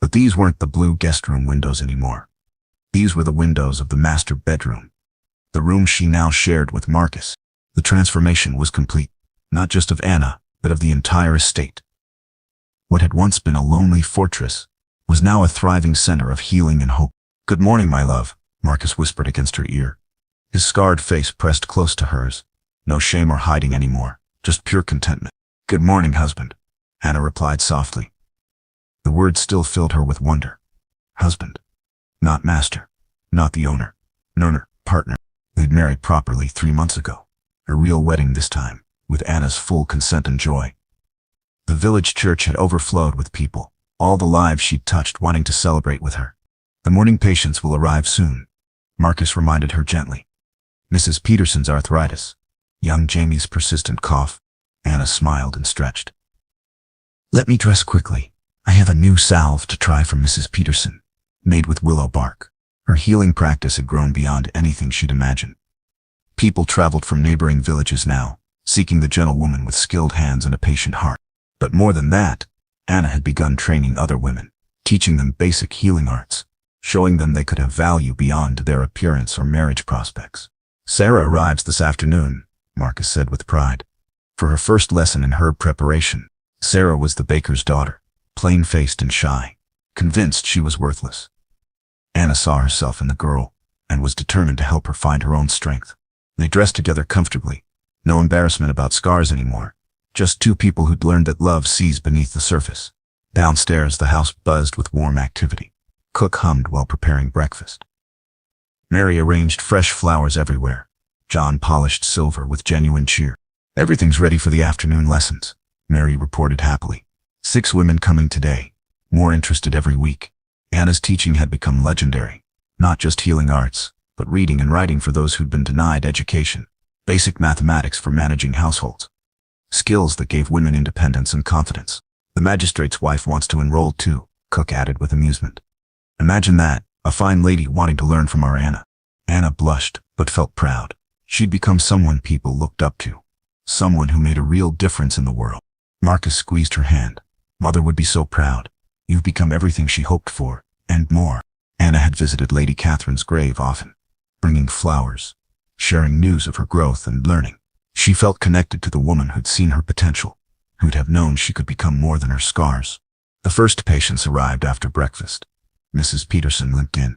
But these weren't the blue guest room windows anymore. These were the windows of the master bedroom, the room she now shared with Marcus. The transformation was complete, not just of Anna, but of the entire estate. What had once been a lonely fortress was now a thriving center of healing and hope. Good morning, my love, Marcus whispered against her ear. His scarred face pressed close to hers. No shame or hiding anymore, just pure contentment. Good morning, husband, Anna replied softly. The word still filled her with wonder. Husband. Not master. Not the owner. No, partner. They'd married properly 3 months ago. A real wedding this time, with Anna's full consent and joy. The village church had overflowed with people, all the lives she'd touched wanting to celebrate with her. The morning patients will arrive soon, Marcus reminded her gently. Mrs. Peterson's arthritis, young Jamie's persistent cough. Anna smiled and stretched. Let me dress quickly. I have a new salve to try from Mrs. Peterson, made with willow bark. Her healing practice had grown beyond anything she'd imagined. People traveled from neighboring villages now, seeking the gentlewoman with skilled hands and a patient heart. But more than that, Anna had begun training other women, teaching them basic healing arts, showing them they could have value beyond their appearance or marriage prospects. Sarah arrives this afternoon, Marcus said with pride. For her first lesson in herb preparation, Sarah was the baker's daughter, plain-faced and shy, convinced she was worthless. Anna saw herself in the girl and was determined to help her find her own strength. They dressed together comfortably, no embarrassment about scars anymore, just two people who'd learned that love sees beneath the surface. Downstairs, the house buzzed with warm activity. Cook hummed while preparing breakfast. Mary arranged fresh flowers everywhere. John polished silver with genuine cheer. Everything's ready for the afternoon lessons, Mary reported happily. 6 women coming today, more interested every week. Anna's teaching had become legendary, not just healing arts, but reading and writing for those who'd been denied education, basic mathematics for managing households. Skills that gave women independence and confidence. The magistrate's wife wants to enroll too, Cook added with amusement. Imagine that, a fine lady wanting to learn from our Anna. Anna blushed, but felt proud. She'd become someone people looked up to. Someone who made a real difference in the world. Marcus squeezed her hand. Mother would be so proud. You've become everything she hoped for, and more. Anna had visited Lady Catherine's grave often, bringing flowers, sharing news of her growth and learning. She felt connected to the woman who'd seen her potential, who'd have known she could become more than her scars. The first patients arrived after breakfast. Mrs. Peterson limped in,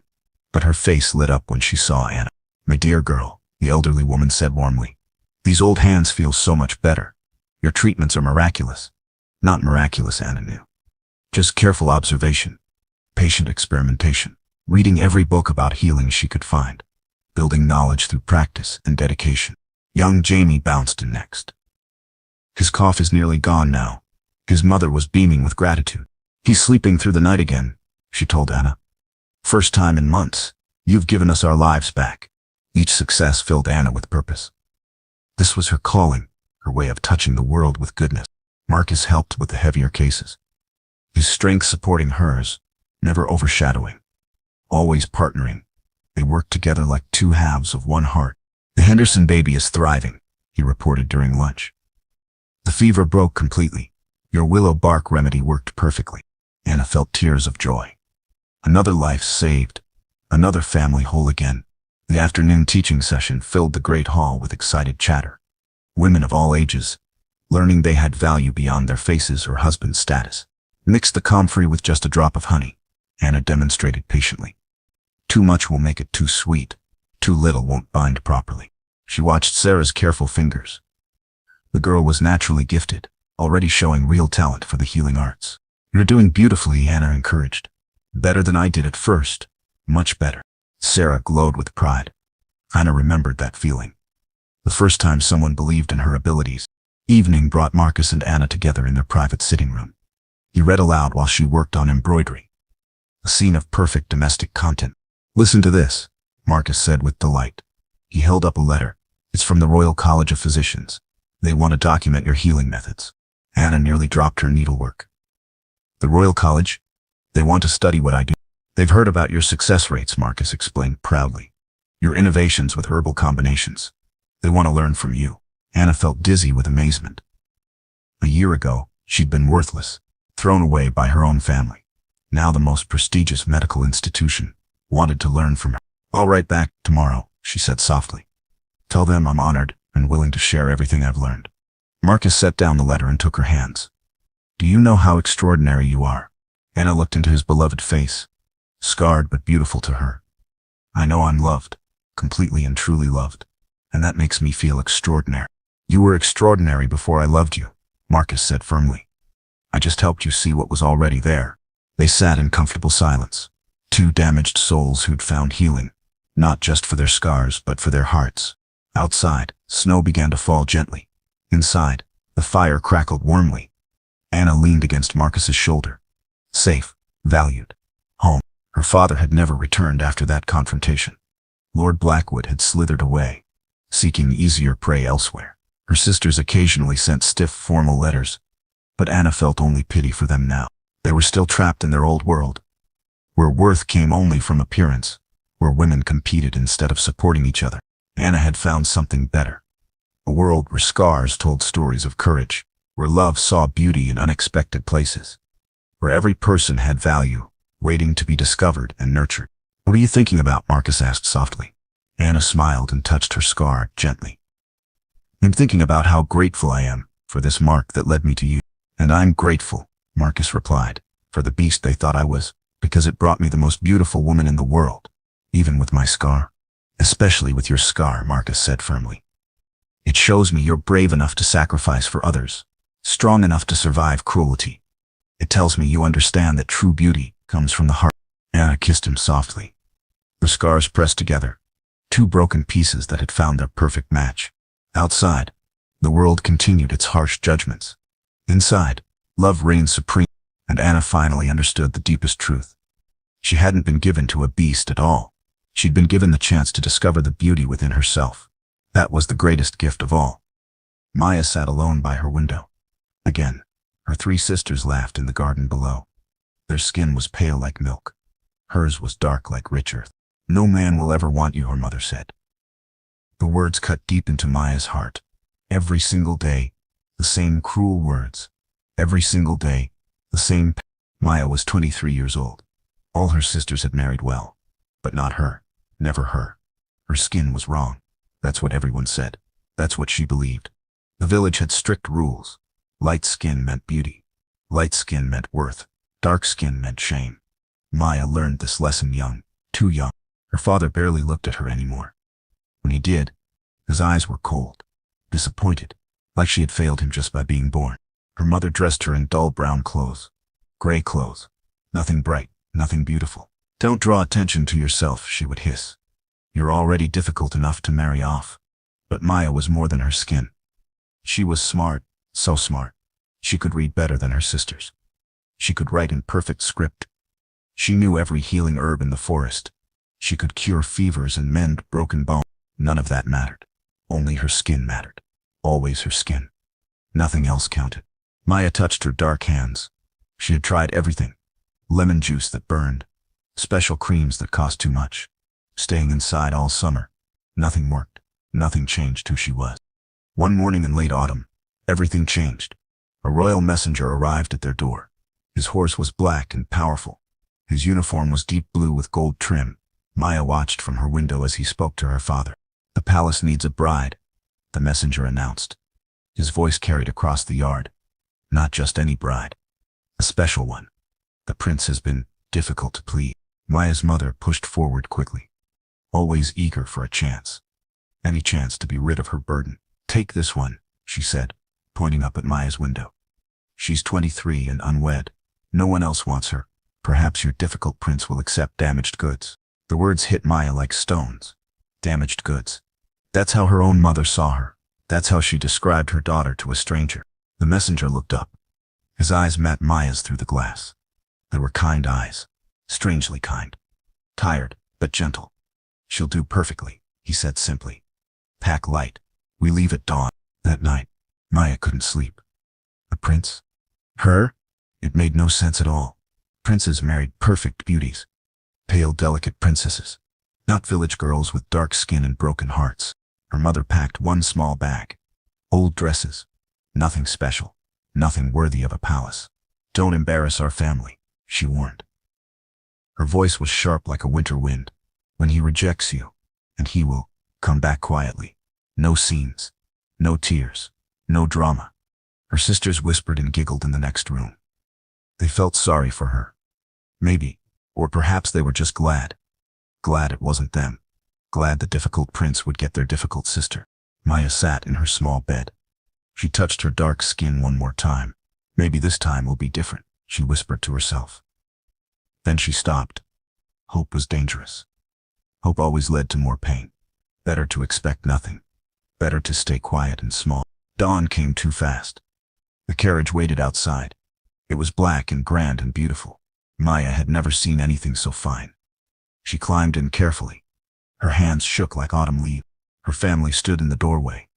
but her face lit up when she saw Anna. My dear girl, the elderly woman said warmly. These old hands feel so much better. Your treatments are miraculous. Not miraculous, Anna knew. Just careful observation, patient experimentation, reading every book about healing she could find, building knowledge through practice and dedication. Young Jamie bounced in next. His cough is nearly gone now. His mother was beaming with gratitude. He's sleeping through the night again, she told Anna. First time in months. You've given us our lives back. Each success filled Anna with purpose. This was her calling, her way of touching the world with goodness. Marcus helped with the heavier cases, his strength supporting hers, never overshadowing, always partnering. They worked together like two halves of one heart. The Henderson baby is thriving, he reported during lunch. The fever broke completely. Your willow bark remedy worked perfectly. Anna felt tears of joy. Another life saved, another family whole again. The afternoon teaching session filled the great hall with excited chatter. Women of all ages, learning they had value beyond their faces or husband's status. Mix the comfrey with just a drop of honey, Anna demonstrated patiently. Too much will make it too sweet. Too little won't bind properly. She watched Sarah's careful fingers. The girl was naturally gifted, already showing real talent for the healing arts. You're doing beautifully, Anna encouraged. Better than I did at first. Much better. Sarah glowed with pride. Anna remembered that feeling. The first time someone believed in her abilities. Evening brought Marcus and Anna together in their private sitting room. He read aloud while she worked on embroidery. A scene of perfect domestic content. Listen to this, Marcus said with delight. He held up a letter. It's from the Royal College of Physicians. They want to document your healing methods. Anna nearly dropped her needlework. The Royal College? They want to study what I do. They've heard about your success rates, Marcus explained proudly. Your innovations with herbal combinations. They want to learn from you. Anna felt dizzy with amazement. A year ago, she'd been worthless, thrown away by her own family. Now the most prestigious medical institution wanted to learn from her. I'll write back tomorrow, she said softly. Tell them I'm honored and willing to share everything I've learned. Marcus set down the letter and took her hands. Do you know how extraordinary you are? Anna looked into his beloved face, scarred but beautiful to her. I know I'm loved, completely and truly loved, and that makes me feel extraordinary. You were extraordinary before I loved you, Marcus said firmly. I just helped you see what was already there. They sat in comfortable silence, two damaged souls who'd found healing, not just for their scars but for their hearts. Outside, snow began to fall gently. Inside, the fire crackled warmly. Anna leaned against Marcus's shoulder. Safe, valued, home. Her father had never returned after that confrontation. Lord Blackwood had slithered away, seeking easier prey elsewhere. Her sisters occasionally sent stiff, formal letters, but Anna felt only pity for them now. They were still trapped in their old world, where worth came only from appearance, where women competed instead of supporting each other. Anna had found something better. A world where scars told stories of courage, where love saw beauty in unexpected places, where every person had value, waiting to be discovered and nurtured. What are you thinking about? Marcus asked softly. Anna smiled and touched her scar gently. I'm thinking about how grateful I am for this mark that led me to you. And I'm grateful, Marcus replied, for the beast they thought I was, because it brought me the most beautiful woman in the world, even with my scar. Especially with your scar, Marcus said firmly. It shows me you're brave enough to sacrifice for others, strong enough to survive cruelty. It tells me you understand that true beauty comes from the heart. Anna kissed him softly. The scars pressed together, two broken pieces that had found their perfect match. Outside, the world continued its harsh judgments. Inside, love reigned supreme, and Anna finally understood the deepest truth. She hadn't been given to a beast at all. She'd been given the chance to discover the beauty within herself. That was the greatest gift of all. Maya sat alone by her window. Again, her three sisters laughed in the garden below. Their skin was pale like milk. Hers was dark like rich earth. No man will ever want you, her mother said. The words cut deep into Maya's heart. Every single day, the same cruel words. Every single day, the same. Maya was 23 years old. All her sisters had married well. But not her. Never her. Her skin was wrong. That's what everyone said. That's what she believed. The village had strict rules. Light skin meant beauty. Light skin meant worth. Dark skin meant shame. Maya learned this lesson young, too young. Her father barely looked at her anymore. When he did, his eyes were cold, disappointed, like she had failed him just by being born. Her mother dressed her in dull brown clothes. Gray clothes. Nothing bright, nothing beautiful. Don't draw attention to yourself, she would hiss. You're already difficult enough to marry off. But Maya was more than her skin. She was smart, so smart. She could read better than her sisters. She could write in perfect script. She knew every healing herb in the forest. She could cure fevers and mend broken bones. None of that mattered. Only her skin mattered. Always her skin. Nothing else counted. Maya touched her dark hands. She had tried everything. Lemon juice that burned. Special creams that cost too much. Staying inside all summer. Nothing worked. Nothing changed who she was. One morning in late autumn, everything changed. A royal messenger arrived at their door. His horse was black and powerful. His uniform was deep blue with gold trim. Maya watched from her window as he spoke to her father. The palace needs a bride, the messenger announced. His voice carried across the yard. Not just any bride. A special one. The prince has been difficult to please. Maya's mother pushed forward quickly, always eager for a chance. Any chance to be rid of her burden. Take this one, she said, pointing up at Maya's window. She's 23 and unwed. No one else wants her. Perhaps your difficult prince will accept damaged goods. The words hit Maya like stones. Damaged goods. That's how her own mother saw her. That's how she described her daughter to a stranger. The messenger looked up. His eyes met Maya's through the glass. They were kind eyes. Strangely kind. Tired, but gentle. She'll do perfectly, he said simply. Pack light. We leave at dawn. That night, Maya couldn't sleep. A prince? Her? It made no sense at all. Princes married perfect beauties. Pale, delicate princesses. Not village girls with dark skin and broken hearts. Her mother packed one small bag. Old dresses. Nothing special. Nothing worthy of a palace. Don't embarrass our family, she warned. Her voice was sharp like a winter wind. When he rejects you, and he will, come back quietly. No scenes. No tears. No drama. Her sisters whispered and giggled in the next room. They felt sorry for her. Maybe, or perhaps they were just glad. Glad it wasn't them. Glad the difficult prince would get their difficult sister. Maya sat in her small bed. She touched her dark skin one more time. Maybe this time will be different, she whispered to herself. Then she stopped. Hope was dangerous. Hope always led to more pain. Better to expect nothing. Better to stay quiet and small. Dawn came too fast. The carriage waited outside. It was black and grand and beautiful. Maya had never seen anything so fine. She climbed in carefully. Her hands shook like autumn leaves. Her family stood in the doorway.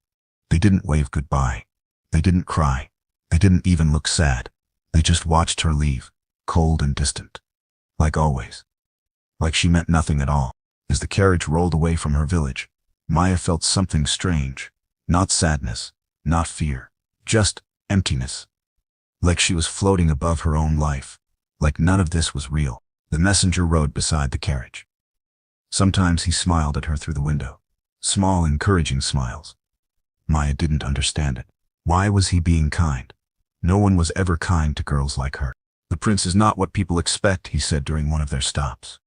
They didn't wave goodbye. They didn't cry. They didn't even look sad. They just watched her leave, cold and distant. Like always. Like she meant nothing at all. As the carriage rolled away from her village, Maya felt something strange. Not sadness, not fear, just emptiness. Like she was floating above her own life. Like none of this was real. The messenger rode beside the carriage. Sometimes he smiled at her through the window. Small, encouraging smiles. Maya didn't understand it. Why was he being kind? No one was ever kind to girls like her. The prince is not what people expect, he said during one of their stops.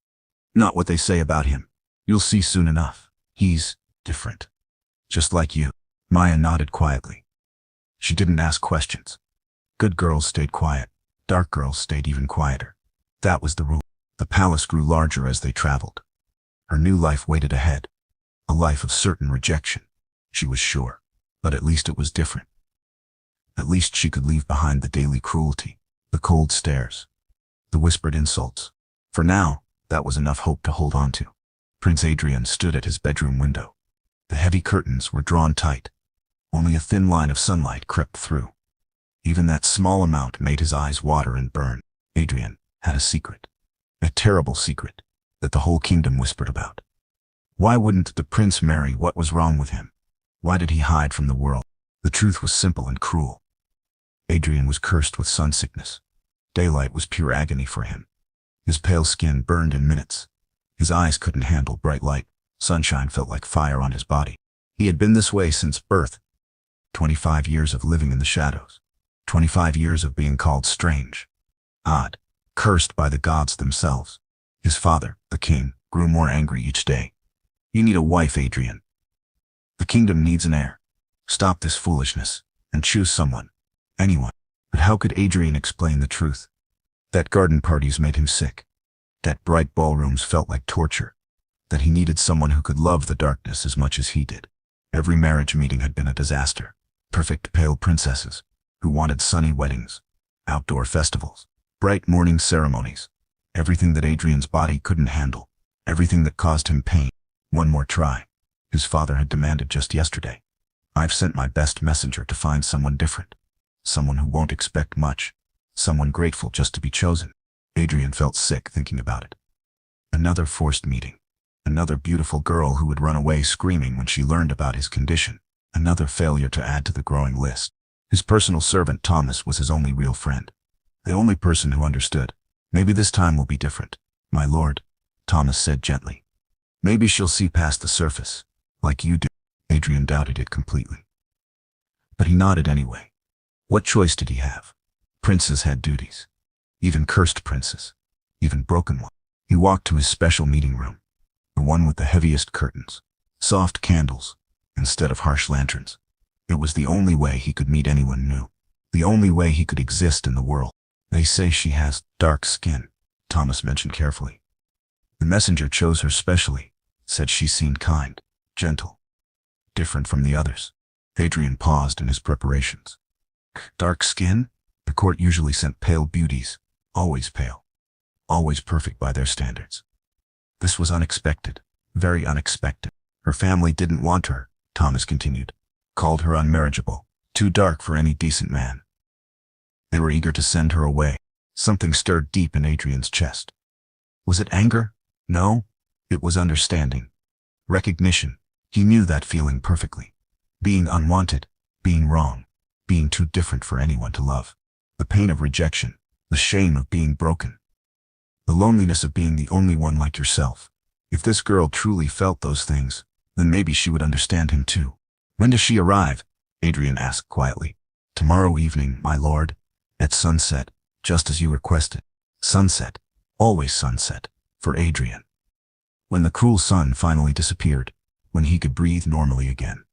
Not what they say about him. You'll see soon enough. He's different. Just like you. Maya nodded quietly. She didn't ask questions. Good girls stayed quiet. Dark girls stayed even quieter. That was the rule. The palace grew larger as they traveled. Her new life waited ahead. A life of certain rejection. She was sure. But at least it was different. At least she could leave behind the daily cruelty, the cold stares, the whispered insults. For now, that was enough hope to hold on to. Prince Adrian stood at his bedroom window. The heavy curtains were drawn tight. Only a thin line of sunlight crept through. Even that small amount made his eyes water and burn. Adrian had a secret. A terrible secret that the whole kingdom whispered about. Why wouldn't the prince marry? What was wrong with him? Why did he hide from the world? The truth was simple and cruel. Adrian was cursed with sun sickness. Daylight was pure agony for him. His pale skin burned in minutes. His eyes couldn't handle bright light. Sunshine felt like fire on his body. He had been this way since birth. 25 years of living in the shadows. 25 years of being called strange, odd, cursed by the gods themselves. His father, the king, grew more angry each day. You need a wife, Adrian. The kingdom needs an heir. Stop this foolishness and choose someone. Anyone. But how could Adrian explain the truth? That garden parties made him sick. That bright ballrooms felt like torture. That he needed someone who could love the darkness as much as he did. Every marriage meeting had been a disaster. Perfect pale princesses who wanted sunny weddings, outdoor festivals, bright morning ceremonies. Everything that Adrian's body couldn't handle. Everything that caused him pain. One more try. His father had demanded just yesterday. I've sent my best messenger to find someone different. Someone who won't expect much. Someone grateful just to be chosen. Adrian felt sick thinking about it. Another forced meeting. Another beautiful girl who would run away screaming when she learned about his condition. Another failure to add to the growing list. His personal servant Thomas was his only real friend. The only person who understood. Maybe this time will be different, my lord, Thomas said gently. Maybe she'll see past the surface, like you do. Adrian doubted it completely. But he nodded anyway. What choice did he have? Princes had duties. Even cursed princes. Even broken ones. He walked to his special meeting room. The one with the heaviest curtains. Soft candles, instead of harsh lanterns. It was the only way he could meet anyone new. The only way he could exist in the world. They say she has dark skin, Thomas mentioned carefully. The messenger chose her specially, said she seemed kind, gentle, different from the others. Adrian paused in his preparations. Dark skin? The court usually sent pale beauties, always pale, always perfect by their standards. This was unexpected, very unexpected. Her family didn't want her, Thomas continued, called her unmarriageable, too dark for any decent man. They were eager to send her away. Something stirred deep in Adrian's chest. Was it anger? No, it was understanding. Recognition. He knew that feeling perfectly. Being unwanted, being wrong, being too different for anyone to love. The pain of rejection, the shame of being broken. The loneliness of being the only one like yourself. If this girl truly felt those things, then maybe she would understand him too. When does she arrive? Adrian asked quietly. Tomorrow evening, my lord. At sunset, just as you requested. Sunset. Always sunset. For Adrian. When the cruel sun finally disappeared. When he could breathe normally again.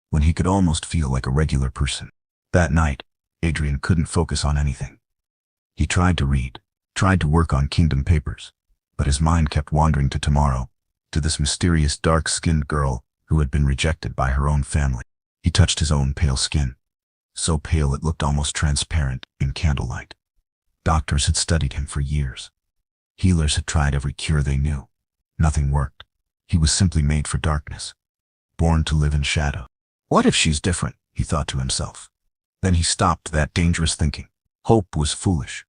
When he could almost feel like a regular person. That night, Adrian couldn't focus on anything. He tried to read, tried to work on kingdom papers, but his mind kept wandering to tomorrow, to this mysterious dark-skinned girl who had been rejected by her own family. He touched his own pale skin. So pale it looked almost transparent in candlelight. Doctors had studied him for years. Healers had tried every cure they knew. Nothing worked. He was simply made for darkness. Born to live in shadow. What if she's different? He thought to himself. Then he stopped that dangerous thinking. Hope was foolish.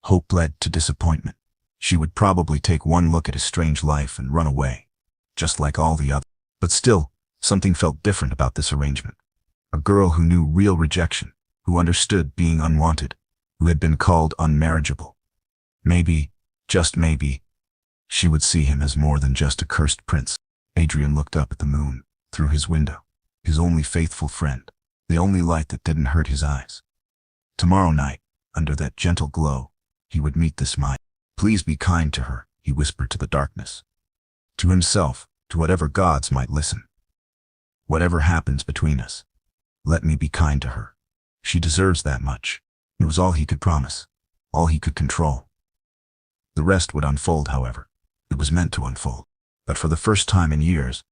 Hope led to disappointment. She would probably take one look at his strange life and run away, just like all the others. But still, something felt different about this arrangement. A girl who knew real rejection, who understood being unwanted, who had been called unmarriageable. Maybe, just maybe, She would see him as more than just a cursed prince. Adrian looked up at the moon, through his window, his only faithful friend, the only light that didn't hurt his eyes. Tomorrow night, under that gentle glow, he would meet this Maya. Please be kind to her, he whispered to the darkness. To himself, to whatever gods might listen. Whatever happens between us, let me be kind to her. She deserves that much. It was all he could promise, all he could control. The rest would unfold, however. It was meant to unfold. But for the first time in years,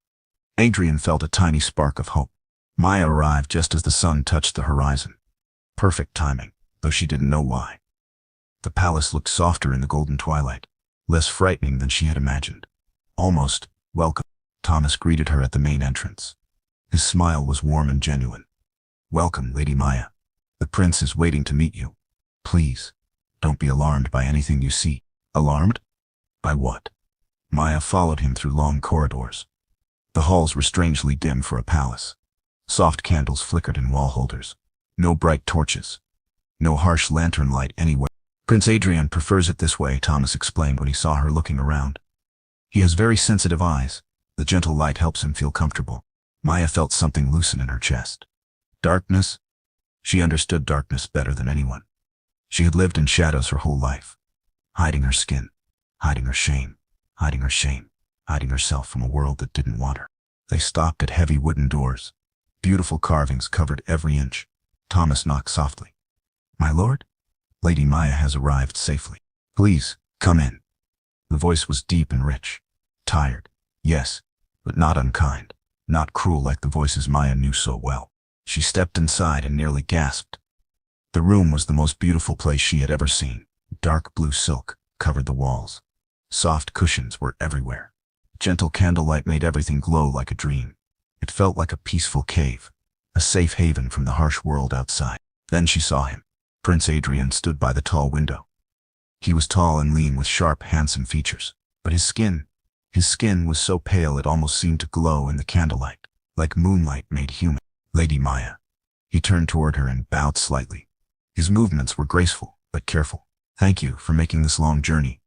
Adrian felt a tiny spark of hope. Maya arrived just as the sun touched the horizon. Perfect timing, though she didn't know why. The palace looked softer in the golden twilight, less frightening than she had imagined. Almost welcome. Thomas greeted her at the main entrance. His smile was warm and genuine. Welcome, Lady Maya. The prince is waiting to meet you. Please, don't be alarmed by anything you see. Alarmed? By what? Maya followed him through long corridors. The halls were strangely dim for a palace. Soft candles flickered in wall holders. No bright torches. No harsh lantern light anywhere. Prince Adrian prefers it this way, Thomas explained when he saw her looking around. He has very sensitive eyes. The gentle light helps him feel comfortable. Maya felt something loosen in her chest. Darkness? She understood darkness better than anyone. She had lived in shadows her whole life, hiding her skin, hiding her shame, hiding her shame, hiding herself from a world that didn't want her. They stopped at heavy wooden doors. Beautiful carvings covered every inch. Thomas knocked softly. My lord? Lady Maya has arrived safely. Please, come in. The voice was deep and rich. Tired, yes, but not unkind, not cruel like the voices Maya knew so well. She stepped inside and nearly gasped. The room was the most beautiful place she had ever seen. Dark blue silk covered the walls. Soft cushions were everywhere. Gentle candlelight made everything glow like a dream. It felt like a peaceful cave, a safe haven from the harsh world outside. Then she saw him. Prince Adrian stood by the tall window. He was tall and lean with sharp, handsome features, but his skin was so pale it almost seemed to glow in the candlelight, like moonlight made human. Lady Maya. He turned toward her and bowed slightly. His movements were graceful, but careful. Thank you for making this long journey.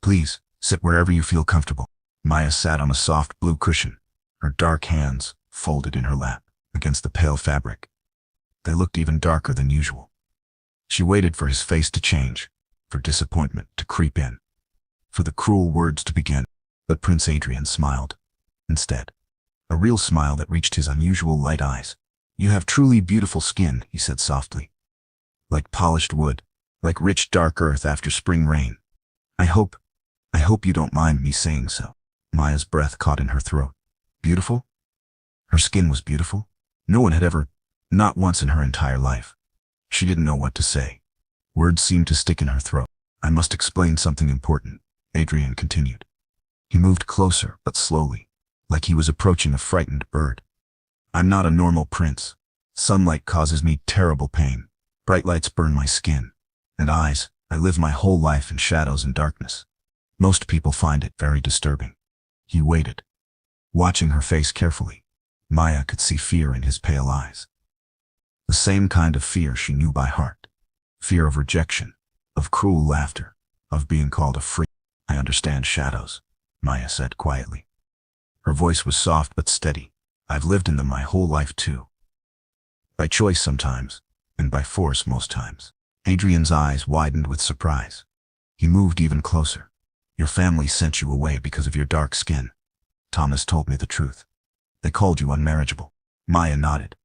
Please, sit wherever you feel comfortable. Maya sat on a soft blue cushion, her dark hands folded in her lap against the pale fabric. They looked even darker than usual. She waited for his face to change, for disappointment to creep in, for the cruel words to begin. But Prince Adrian smiled. Instead, a real smile that reached his unusual light eyes. You have truly beautiful skin, he said softly. Like polished wood, like rich dark earth after spring rain. I hope you don't mind me saying so. Maya's breath caught in her throat. Beautiful? Her skin was beautiful. No one had ever, not once in her entire life. She didn't know what to say. Words seemed to stick in her throat. I must explain something important, Adrian continued. He moved closer, but slowly, like he was approaching a frightened bird. I'm not a normal prince. Sunlight causes me terrible pain. Bright lights burn my skin. And I live my whole life in shadows and darkness. Most people find it very disturbing. He waited, watching her face carefully. Maya could see fear in his pale eyes. The same kind of fear she knew by heart. Fear of rejection, of cruel laughter, of being called a freak. I understand shadows, Maya said quietly. Her voice was soft but steady. I've lived in them my whole life too. By choice sometimes, and by force most times. Adrian's eyes widened with surprise. He moved even closer. Your family sent you away because of your dark skin. Thomas told me the truth. They called you unmarriageable. Maya nodded.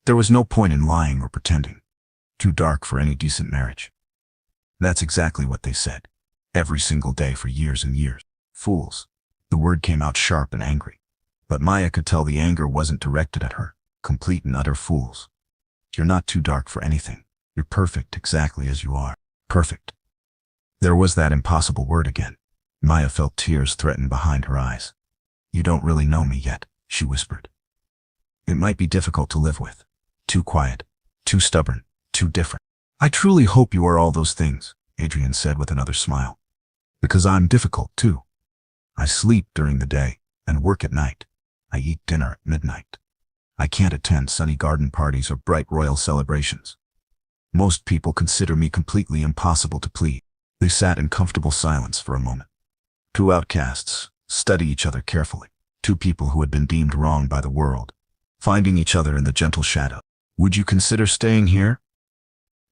There was no point in lying or pretending. Too dark for any decent marriage. That's exactly what they said. Every single day for years and years. Fools. The word came out sharp and angry. But Maya could tell the anger wasn't directed at her. Complete and utter fools. You're not too dark for anything. You're perfect exactly as you are. Perfect. There was that impossible word again. Maya felt tears threaten behind her eyes. You don't really know me yet, she whispered. It might be difficult to live with. Too quiet, too stubborn, too different. I truly hope you are all those things, Adrian said with another smile. Because I'm difficult too. I sleep during the day and work at night. I eat dinner at midnight. I can't attend sunny garden parties or bright royal celebrations. Most people consider me completely impossible to please. They sat in comfortable silence for a moment. Two outcasts study each other carefully. Two people who had been deemed wrong by the world, finding each other in the gentle shadow. Would you consider staying here?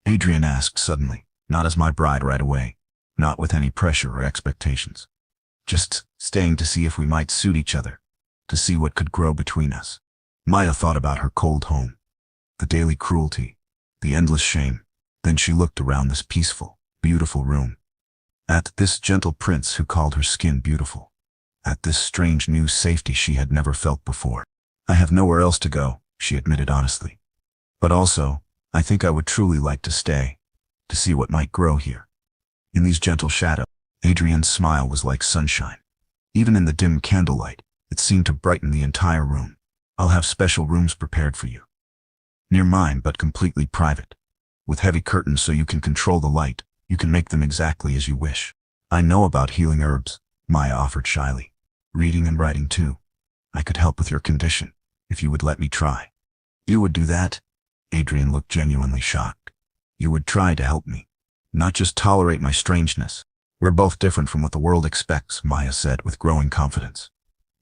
Adrian asked suddenly, not as my bride right away, not with any pressure or expectations. Just staying to see if we might suit each other, to see what could grow between us. Maya thought about her cold home, the daily cruelty, the endless shame. Then she looked around this peaceful, beautiful room. At this gentle prince who called her skin beautiful. At this strange new safety she had never felt before. I have nowhere else to go, she admitted honestly. But also, I think I would truly like to stay, to see what might grow here. In these gentle shadows, Adrian's smile was like sunshine. Even in the dim candlelight, it seemed to brighten the entire room. I'll have special rooms prepared for you. Near mine, but completely private. With heavy curtains so you can control the light, you can make them exactly as you wish. I know about healing herbs, Maya offered shyly. Reading and writing too. I could help with your condition, if you would let me try. You would do that? Adrian looked genuinely shocked. You would try to help me, not just tolerate my strangeness. We're both different from what the world expects, Maya said with growing confidence.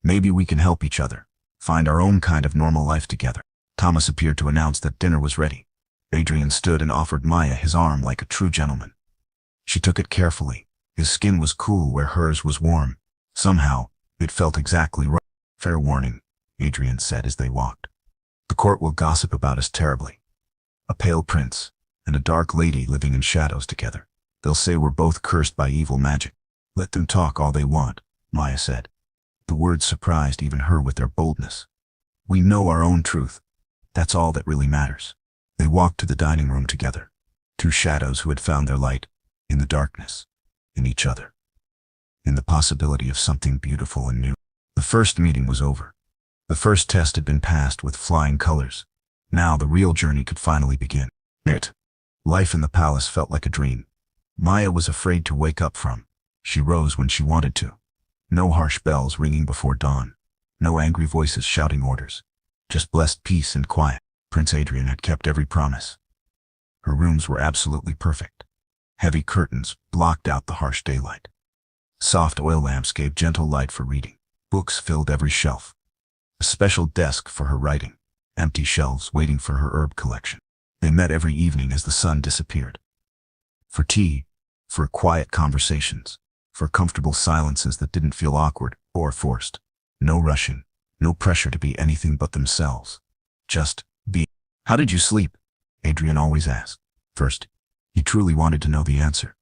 Maybe we can help each other, find our own kind of normal life together. Thomas appeared to announce that dinner was ready. Adrian stood and offered Maya his arm like a true gentleman. She took it carefully. His skin was cool where hers was warm. Somehow, it felt exactly right. Fair warning, Adrian said as they walked. The court will gossip about us terribly. A pale prince and a dark lady living in shadows together. They'll say we're both cursed by evil magic. Let them talk all they want, Maya said. The words surprised even her with their boldness. We know our own truth. That's all that really matters. They walked to the dining room together. Two shadows who had found their light, in the darkness, in each other, in the possibility of something beautiful and new. The first meeting was over. The first test had been passed with flying colors. Now the real journey could finally begin. Life in the palace felt like a dream. Maya was afraid to wake up from. She rose when she wanted to. No harsh bells ringing before dawn. No angry voices shouting orders. Just blessed peace and quiet. Prince Adrian had kept every promise. Her rooms were absolutely perfect. Heavy curtains blocked out the harsh daylight. Soft oil lamps gave gentle light for reading. Books filled every shelf. A special desk for her writing. Empty shelves waiting for her herb collection. They met every evening as the sun disappeared. For tea, for quiet conversations, for comfortable silences that didn't feel awkward or forced. No rushing, no pressure to be anything but themselves. Just be. How did you sleep? Adrian always asked. First, he truly wanted to know the answer.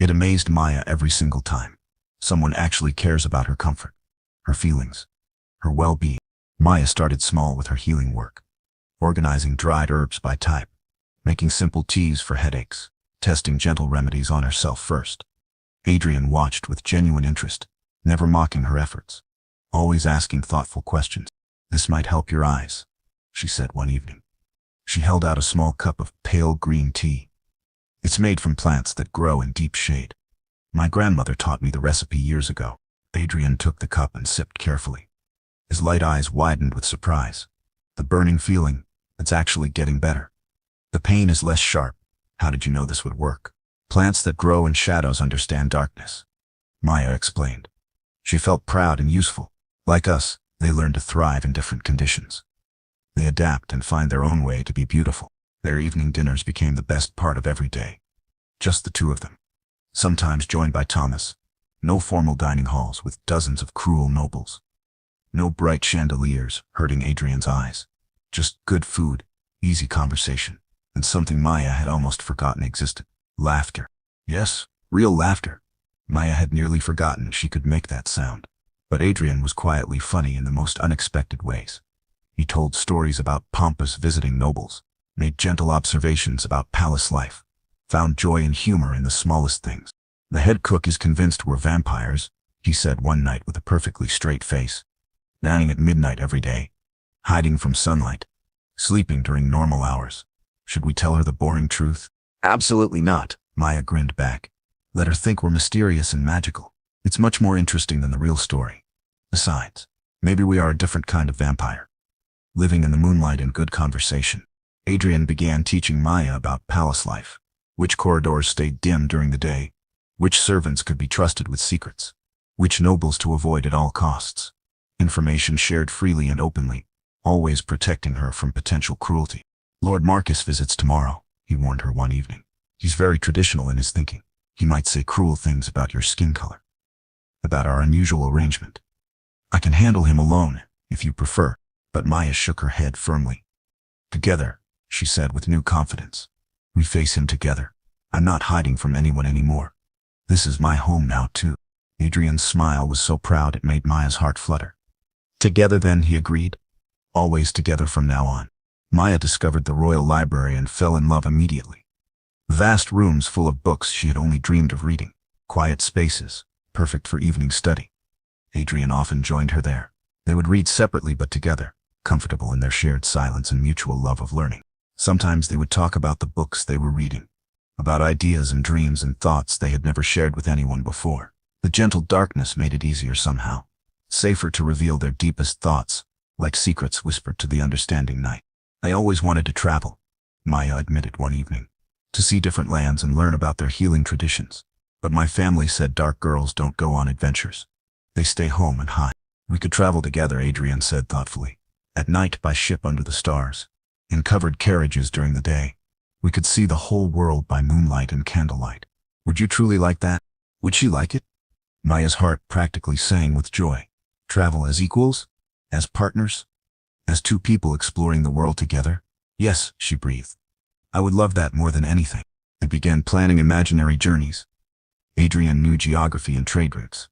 It amazed Maya every single time. Someone actually cares about her comfort, her feelings, her well-being. Maya started small with her healing work, organizing dried herbs by type, making simple teas for headaches, testing gentle remedies on herself first. Adrian watched with genuine interest, never mocking her efforts, always asking thoughtful questions. This might help your eyes, she said one evening. She held out a small cup of pale green tea. It's made from plants that grow in deep shade. My grandmother taught me the recipe years ago. Adrian took the cup and sipped carefully. His light eyes widened with surprise. The burning feeling, it's actually getting better. The pain is less sharp. How did you know this would work? Plants that grow in shadows understand darkness, Maya explained. She felt proud and useful. Like us, they learn to thrive in different conditions. They adapt and find their own way to be beautiful. Their evening dinners became the best part of every day. Just the two of them. Sometimes joined by Thomas. No formal dining halls with dozens of cruel nobles. No bright chandeliers hurting Adrian's eyes. Just good food, easy conversation, and something Maya had almost forgotten existed. Laughter. Yes, real laughter. Maya had nearly forgotten she could make that sound. But Adrian was quietly funny in the most unexpected ways. He told stories about pompous visiting nobles, made gentle observations about palace life, found joy and humor in the smallest things. The head cook is convinced we're vampires, he said one night with a perfectly straight face. Dining at midnight every day, hiding from sunlight, sleeping during normal hours. Should we tell her the boring truth? Absolutely not, Maya grinned back. Let her think we're mysterious and magical. It's much more interesting than the real story. Besides, maybe we are a different kind of vampire, living in the moonlight and good conversation. Adrian began teaching Maya about palace life, which corridors stayed dim during the day, which servants could be trusted with secrets, which nobles to avoid at all costs. Information shared freely and openly, always protecting her from potential cruelty. Lord Marcus visits tomorrow, he warned her one evening. He's very traditional in his thinking. He might say cruel things about your skin color, about our unusual arrangement. I can handle him alone, if you prefer, but Maya shook her head firmly. Together, she said with new confidence. We face him together. I'm not hiding from anyone anymore. This is my home now, too. Adrian's smile was so proud it made Maya's heart flutter. Together then, he agreed. Always together from now on. Maya discovered the royal library and fell in love immediately. Vast rooms full of books she had only dreamed of reading. Quiet spaces, perfect for evening study. Adrian often joined her there. They would read separately but together, comfortable in their shared silence and mutual love of learning. Sometimes they would talk about the books they were reading, about ideas and dreams and thoughts they had never shared with anyone before. The gentle darkness made it easier somehow, safer to reveal their deepest thoughts, like secrets whispered to the understanding night. I always wanted to travel, Maya admitted one evening, to see different lands and learn about their healing traditions. But my family said dark girls don't go on adventures. They stay home and hide. We could travel together, Adrian said thoughtfully. At night by ship under the stars. In covered carriages during the day. We could see the whole world by moonlight and candlelight. Would you truly like that? Would she like it? Maya's heart practically sang with joy. Travel as equals? As partners? As two people exploring the world together? Yes, she breathed. I would love that more than anything. They began planning imaginary journeys. Adrian knew geography and trade routes.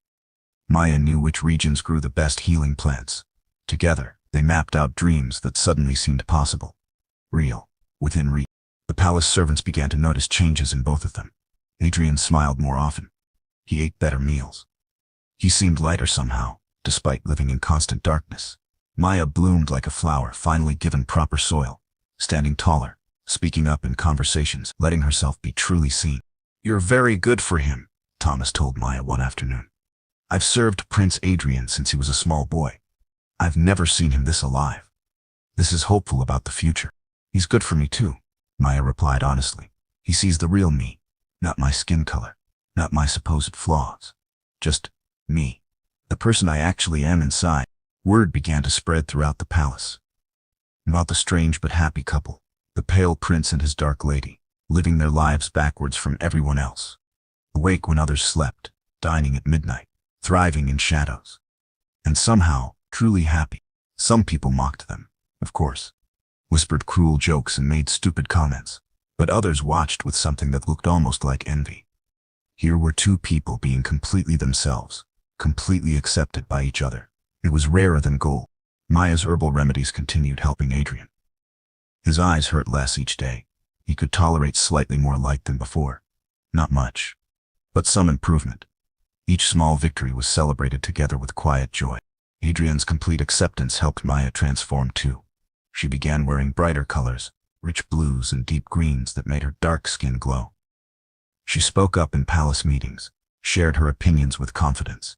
Maya knew which regions grew the best healing plants. Together, they mapped out dreams that suddenly seemed possible. Real, within reach. The palace servants began to notice changes in both of them. Adrian smiled more often. He ate better meals. He seemed lighter somehow, despite living in constant darkness. Maya bloomed like a flower finally given proper soil, standing taller, speaking up in conversations, letting herself be truly seen. You're very good for him, Thomas told Maya one afternoon. I've served Prince Adrian since he was a small boy. I've never seen him this alive. This is hopeful about the future. He's good for me too, Maya replied honestly. He sees the real me, not my skin color, not my supposed flaws. Just me, the person I actually am inside. Word began to spread throughout the palace about the strange but happy couple, the pale prince and his dark lady, living their lives backwards from everyone else. Awake when others slept, dining at midnight, thriving in shadows. And somehow, truly happy. Some people mocked them, of course, whispered cruel jokes and made stupid comments, but others watched with something that looked almost like envy. Here were two people being completely themselves, completely accepted by each other. It was rarer than gold. Maya's herbal remedies continued helping Adrian. His eyes hurt less each day. He could tolerate slightly more light than before. Not much, but some improvement. Each small victory was celebrated together with quiet joy. Adrian's complete acceptance helped Maya transform too. She began wearing brighter colors, rich blues and deep greens that made her dark skin glow. She spoke up in palace meetings, shared her opinions with confidence.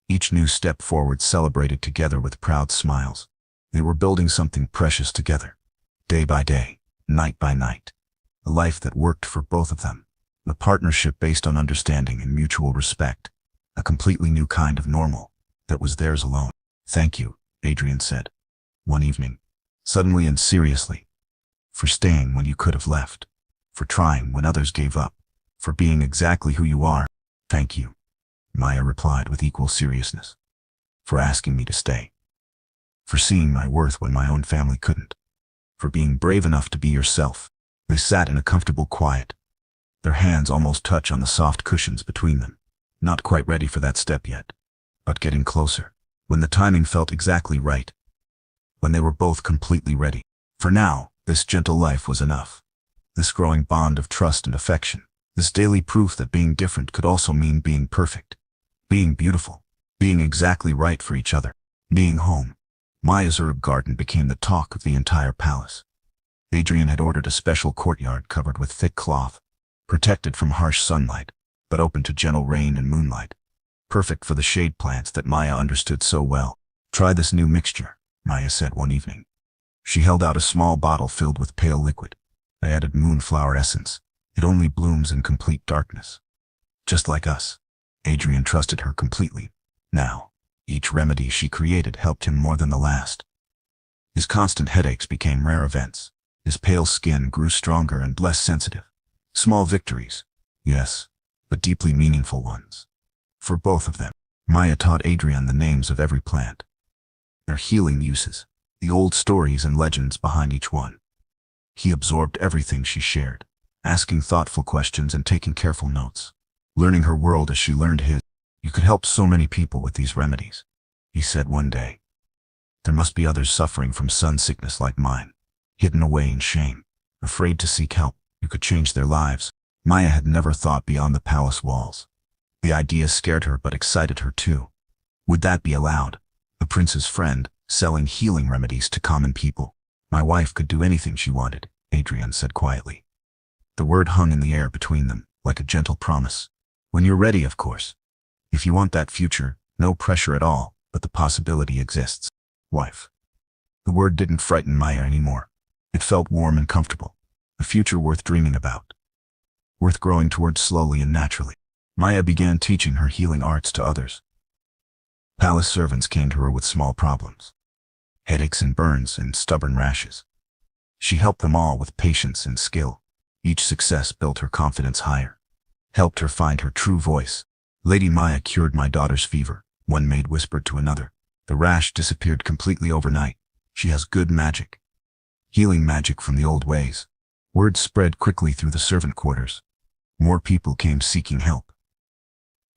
Each new step forward celebrated together with proud smiles. They were building something precious together, day by day, night by night. A life that worked for both of them. A partnership based on understanding and mutual respect. A completely new kind of normal that was theirs alone. Thank you, Adrian said, one evening, suddenly and seriously. For staying when you could have left. For trying when others gave up. For being exactly who you are. Thank you, Maya replied with equal seriousness. For asking me to stay. For seeing my worth when my own family couldn't. For being brave enough to be yourself. They sat in a comfortable quiet. Their hands almost touch on the soft cushions between them. Not quite ready for that step yet, but getting closer. When the timing felt exactly right. When they were both completely ready. For now, this gentle life was enough. This growing bond of trust and affection. This daily proof that being different could also mean being perfect. Being beautiful. Being exactly right for each other. Being home. Maya's herb garden became the talk of the entire palace. Adrian had ordered a special courtyard covered with thick cloth, protected from harsh sunlight, but open to gentle rain and moonlight. Perfect for the shade plants that Maya understood so well. Try this new mixture, Maya said one evening. She held out a small bottle filled with pale liquid. I added moonflower essence. It only blooms in complete darkness. Just like us. Adrian trusted her completely, Now, each remedy she created helped him more than the last. His constant headaches became rare events. His pale skin grew stronger and less sensitive. Small victories, yes, but deeply meaningful ones. For both of them, Maya taught Adrian the names of every plant, their healing uses, the old stories and legends behind each one. He absorbed everything she shared, asking thoughtful questions and taking careful notes, learning her world as she learned his. You could help so many people with these remedies, he said one day. There must be others suffering from sun sickness like mine, hidden away in shame, afraid to seek help. You could change their lives. Maya had never thought beyond the palace walls. The idea scared her but excited her too. Would that be allowed? The prince's friend, selling healing remedies to common people. My wife could do anything she wanted, Adrian said quietly. The word hung in the air between them, like a gentle promise. When you're ready, of course. If you want that future, no pressure at all, but the possibility exists. Wife. The word didn't frighten Maya anymore. It felt warm and comfortable. A future worth dreaming about. Worth growing towards slowly and naturally. Maya began teaching her healing arts to others. Palace servants came to her with small problems. Headaches and burns and stubborn rashes. She helped them all with patience and skill. Each success built her confidence higher. Helped her find her true voice. Lady Maya cured my daughter's fever, one maid whispered to another. The rash disappeared completely overnight. She has good magic. Healing magic from the old ways. Word spread quickly through the servant quarters. More people came seeking help.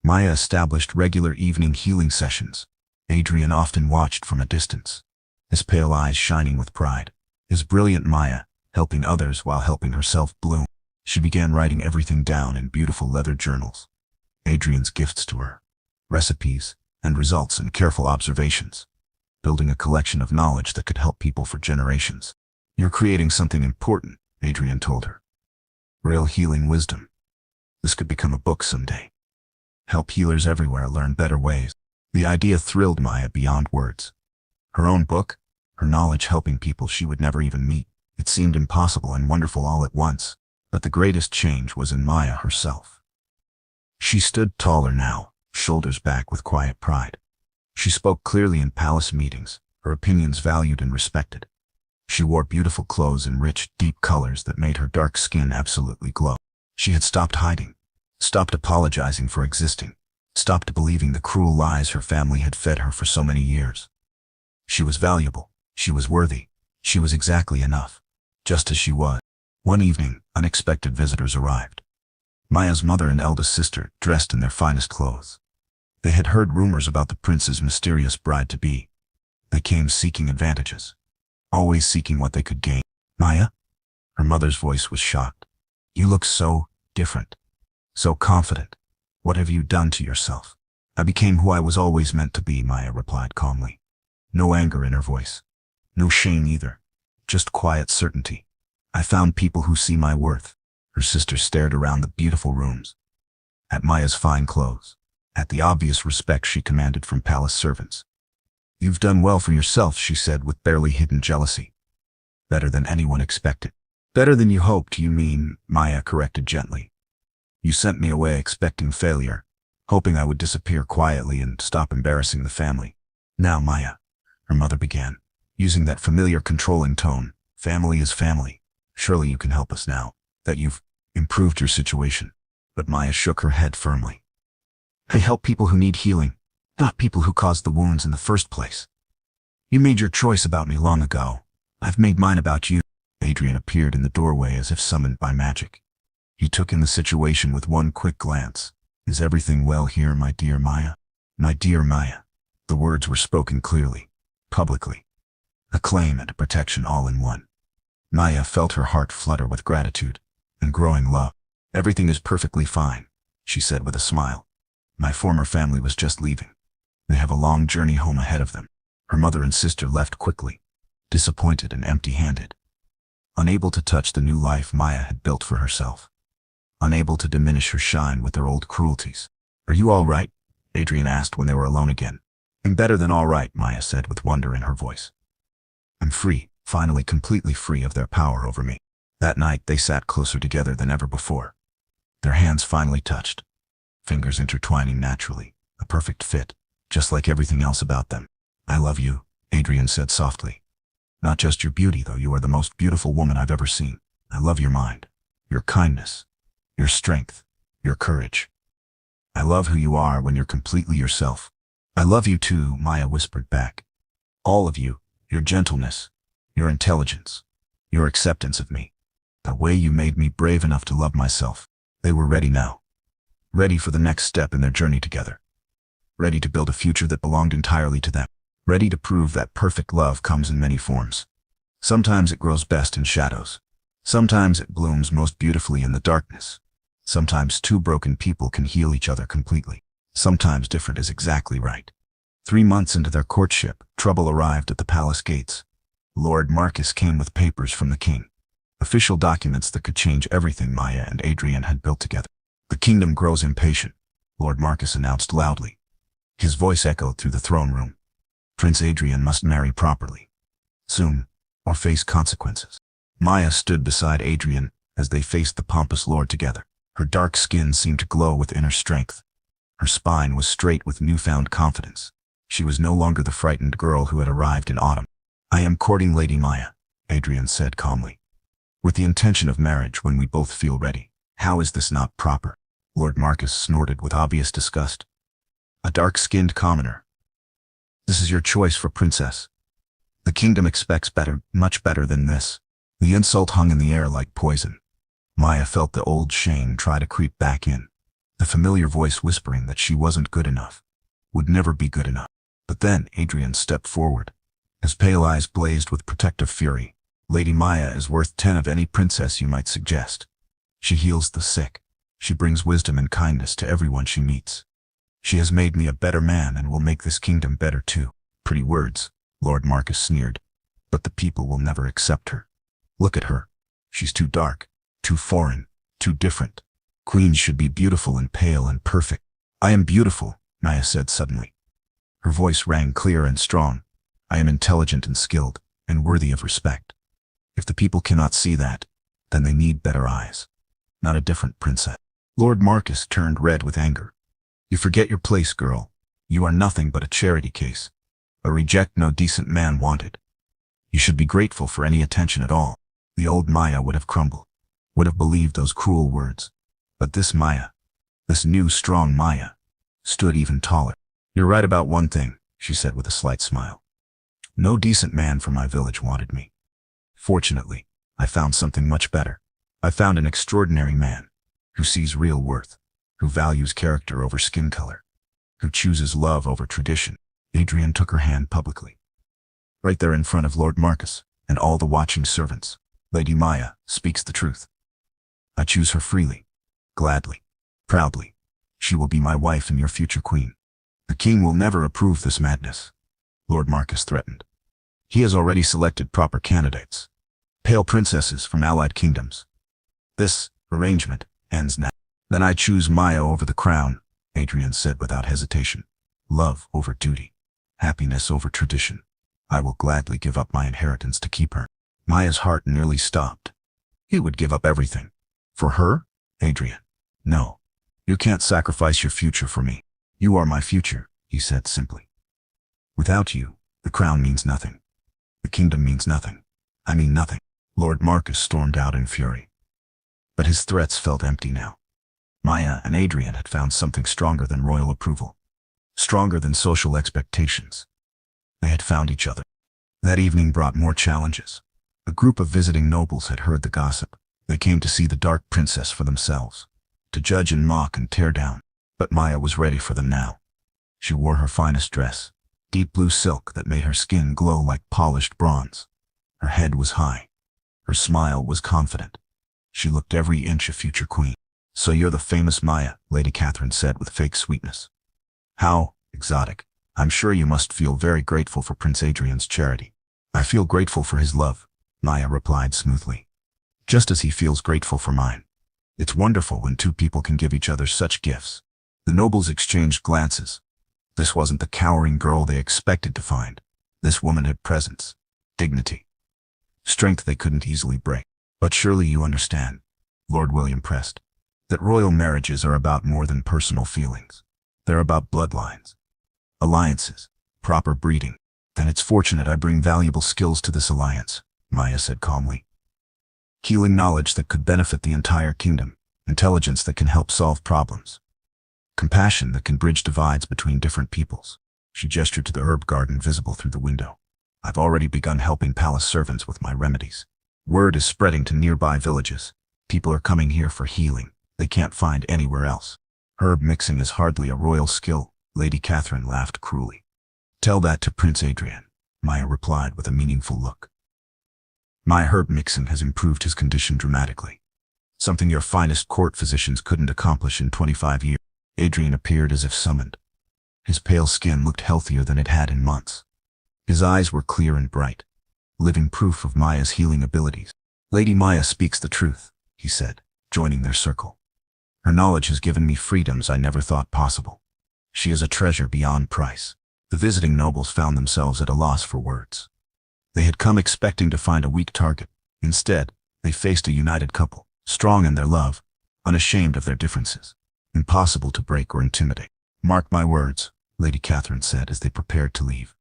Maya established regular evening healing sessions. Adrian often watched from a distance, his pale eyes shining with pride. His brilliant Maya, helping others while helping herself bloom. She began writing everything down in beautiful leather journals. Adrian's gifts to her, recipes, and results and careful observations, building a collection of knowledge that could help people for generations. You're creating something important, Adrian told her. Real healing wisdom. This could become a book someday. Help healers everywhere learn better ways. The idea thrilled Maya beyond words. Her own book, her knowledge helping people she would never even meet. It seemed impossible and wonderful all at once, but the greatest change was in Maya herself. She stood taller now, shoulders back with quiet pride. She spoke clearly in palace meetings, her opinions valued and respected. She wore beautiful clothes in rich, deep colors that made her dark skin absolutely glow. She had stopped hiding, stopped apologizing for existing, stopped believing the cruel lies her family had fed her for so many years. She was valuable, she was worthy, she was exactly enough, just as she was. One evening, unexpected visitors arrived. Maya's mother and eldest sister, dressed in their finest clothes. They had heard rumors about the prince's mysterious bride-to-be. They came seeking advantages, always seeking what they could gain. Maya? Her mother's voice was shocked. You look so different, so confident. What have you done to yourself? I became who I was always meant to be, Maya replied calmly. No anger in her voice. No shame either. Just quiet certainty. I found people who see my worth. Her sister stared around the beautiful rooms, at Maya's fine clothes, at the obvious respect she commanded from palace servants. You've done well for yourself, she said with barely hidden jealousy. Better than anyone expected. Better than you hoped, you mean, Maya corrected gently. You sent me away expecting failure, hoping I would disappear quietly and stop embarrassing the family. Now, Maya, her mother began, using that familiar controlling tone. Family is family. Surely you can help us now that you've improved your situation. But Maya shook her head firmly. I help people who need healing, not people who caused the wounds in the first place. You made your choice about me long ago. I've made mine about you. Adrian appeared in the doorway as if summoned by magic. He took in the situation with one quick glance. Is everything well here, my dear Maya? My dear Maya. The words were spoken clearly, publicly. A claim and a protection all in one. Maya felt her heart flutter with gratitude and growing love. Everything is perfectly fine, she said with a smile. My former family was just leaving. They have a long journey home ahead of them. Her mother and sister left quickly, disappointed and empty-handed. Unable to touch the new life Maya had built for herself. Unable to diminish her shine with their old cruelties. Are you all right? Adrian asked when they were alone again. I'm better than all right, Maya said with wonder in her voice. I'm free, finally completely free of their power over me. That night they sat closer together than ever before. Their hands finally touched, fingers intertwining naturally, a perfect fit. just like everything else about them. I love you, Adrian said softly. Not just your beauty, though you are the most beautiful woman I've ever seen. I love your mind, your kindness, your strength, your courage. I love who you are when you're completely yourself. I love you too, Maya whispered back. All of you, your gentleness, your intelligence, your acceptance of me. The way you made me brave enough to love myself. They were ready now. Ready for the next step in their journey together. Ready to build a future that belonged entirely to them. Ready to prove that perfect love comes in many forms. Sometimes it grows best in shadows. Sometimes it blooms most beautifully in the darkness. Sometimes two broken people can heal each other completely. Sometimes different is exactly right. 3 months into their courtship, trouble arrived at the palace gates. Lord Marcus came with papers from the king. Official documents that could change everything Maya and Adrian had built together. The kingdom grows impatient, Lord Marcus announced loudly. His voice echoed through the throne room. Prince Adrian must marry properly. Soon, or face consequences. Maya stood beside Adrian as they faced the pompous lord together. Her dark skin seemed to glow with inner strength. Her spine was straight with newfound confidence. She was no longer the frightened girl who had arrived in autumn. I am courting Lady Maya, Adrian said calmly, with the intention of marriage when we both feel ready. How is this not proper? Lord Marcus snorted with obvious disgust. A dark-skinned commoner. This is your choice for princess. The kingdom expects better, much better than this. The insult hung in the air like poison. Maya felt the old shame try to creep back in. The familiar voice whispering that she wasn't good enough. Would never be good enough. But then Adrian stepped forward. His pale eyes blazed with protective fury. Lady Maya is worth 10 of any princess you might suggest. She heals the sick. She brings wisdom and kindness to everyone she meets. She has made me a better man and will make this kingdom better too. Pretty words, Lord Marcus sneered. But the people will never accept her. Look at her. She's too dark, too foreign, too different. Queens should be beautiful and pale and perfect. I am beautiful, Maya said suddenly. Her voice rang clear and strong. I am intelligent and skilled, and worthy of respect. If the people cannot see that, then they need better eyes. Not a different princess. Lord Marcus turned red with anger. You forget your place, girl. You are nothing but a charity case. A reject no decent man wanted. You should be grateful for any attention at all. The old Maya would have crumbled, would have believed those cruel words. But this Maya, this new strong Maya, stood even taller. You're right about one thing, she said with a slight smile. No decent man from my village wanted me. Fortunately, I found something much better. I found an extraordinary man, who sees real worth, who values character over skin color, who chooses love over tradition. Adrian took her hand publicly. Right there in front of Lord Marcus and all the watching servants. Lady Maya speaks the truth. I choose her freely, gladly, proudly. She will be my wife and your future queen. The king will never approve this madness, Lord Marcus threatened. He has already selected proper candidates. Pale princesses from allied kingdoms. This arrangement ends now. Then I choose Maya over the crown, Adrian said without hesitation. Love over duty. Happiness over tradition. I will gladly give up my inheritance to keep her. Maya's heart nearly stopped. He would give up everything. For her? Adrian. No. You can't sacrifice your future for me. You are my future, he said simply. Without you, the crown means nothing. The kingdom means nothing. I mean nothing. Lord Marcus stormed out in fury. But his threats felt empty now. Maya and Adrian had found something stronger than royal approval. Stronger than social expectations. They had found each other. That evening brought more challenges. A group of visiting nobles had heard the gossip. They came to see the dark princess for themselves, to judge and mock and tear down. But Maya was ready for them now. She wore her finest dress, deep blue silk that made her skin glow like polished bronze. Her head was high. Her smile was confident. She looked every inch a future queen. So you're the famous Maya, Lady Catherine said with fake sweetness. How exotic. I'm sure you must feel very grateful for Prince Adrian's charity. I feel grateful for his love, Maya replied smoothly. Just as he feels grateful for mine. It's wonderful when two people can give each other such gifts. The nobles exchanged glances. This wasn't the cowering girl they expected to find. This woman had presence, dignity, strength they couldn't easily break. But surely you understand, Lord William pressed, that royal marriages are about more than personal feelings. They're about bloodlines. Alliances. Proper breeding. Then it's fortunate I bring valuable skills to this alliance, Maya said calmly. Healing knowledge that could benefit the entire kingdom. Intelligence that can help solve problems. Compassion that can bridge divides between different peoples. She gestured to the herb garden visible through the window. I've already begun helping palace servants with my remedies. Word is spreading to nearby villages. People are coming here for healing they can't find anywhere else. Herb mixing is hardly a royal skill, Lady Catherine laughed cruelly. Tell that to Prince Adrian, Maya replied with a meaningful look. My herb mixing has improved his condition dramatically. Something your finest court physicians couldn't accomplish in 25 years. Adrian appeared as if summoned. His pale skin looked healthier than it had in months. His eyes were clear and bright, living proof of Maya's healing abilities. Lady Maya speaks the truth, he said, joining their circle. Her knowledge has given me freedoms I never thought possible. She is a treasure beyond price. The visiting nobles found themselves at a loss for words. They had come expecting to find a weak target. Instead, they faced a united couple, strong in their love, unashamed of their differences, impossible to break or intimidate. Mark my words, Lady Catherine said as they prepared to leave.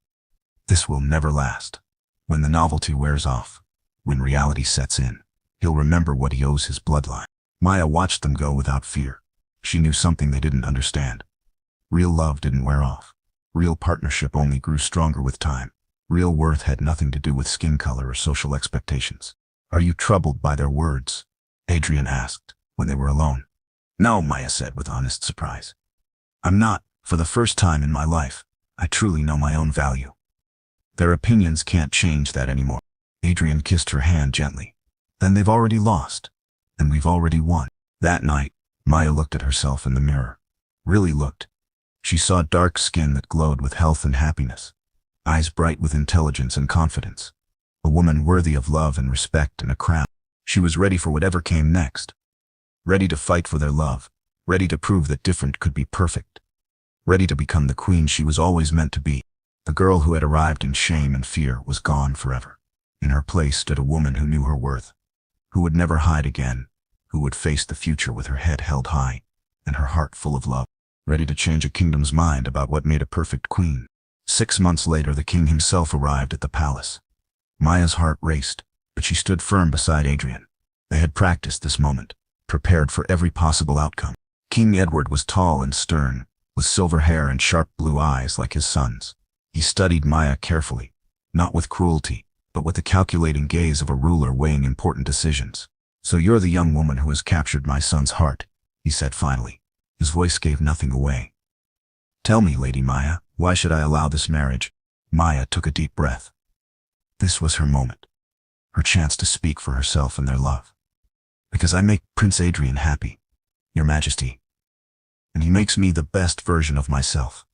This will never last. When the novelty wears off, when reality sets in, he'll remember what he owes his bloodline. Maya watched them go without fear. She knew something they didn't understand. Real love didn't wear off. Real partnership only grew stronger with time. Real worth had nothing to do with skin color or social expectations. Are you troubled by their words? Adrian asked, when they were alone. No, Maya said with honest surprise. I'm not. For the first time in my life, I truly know my own value. Their opinions can't change that anymore. Adrian kissed her hand gently. Then they've already lost. And we've already won. That night, Maya looked at herself in the mirror. Really looked. She saw dark skin that glowed with health and happiness. Eyes bright with intelligence and confidence. A woman worthy of love and respect and a crown. She was ready for whatever came next. Ready to fight for their love. Ready to prove that different could be perfect. Ready to become the queen she was always meant to be. The girl who had arrived in shame and fear was gone forever. In her place stood a woman who knew her worth, who would never hide again, who would face the future with her head held high and her heart full of love, ready to change a kingdom's mind about what made a perfect queen. 6 months later, the king himself arrived at the palace. Maya's heart raced, but she stood firm beside Adrian. They had practiced this moment, prepared for every possible outcome. King Edward was tall and stern, with silver hair and sharp blue eyes like his son's. He studied Maya carefully, not with cruelty, but with the calculating gaze of a ruler weighing important decisions. So you're the young woman who has captured my son's heart, he said finally. His voice gave nothing away. Tell me, Lady Maya, why should I allow this marriage? Maya took a deep breath. This was her moment, her chance to speak for herself and their love. Because I make Prince Adrian happy, Your Majesty, and he makes me the best version of myself.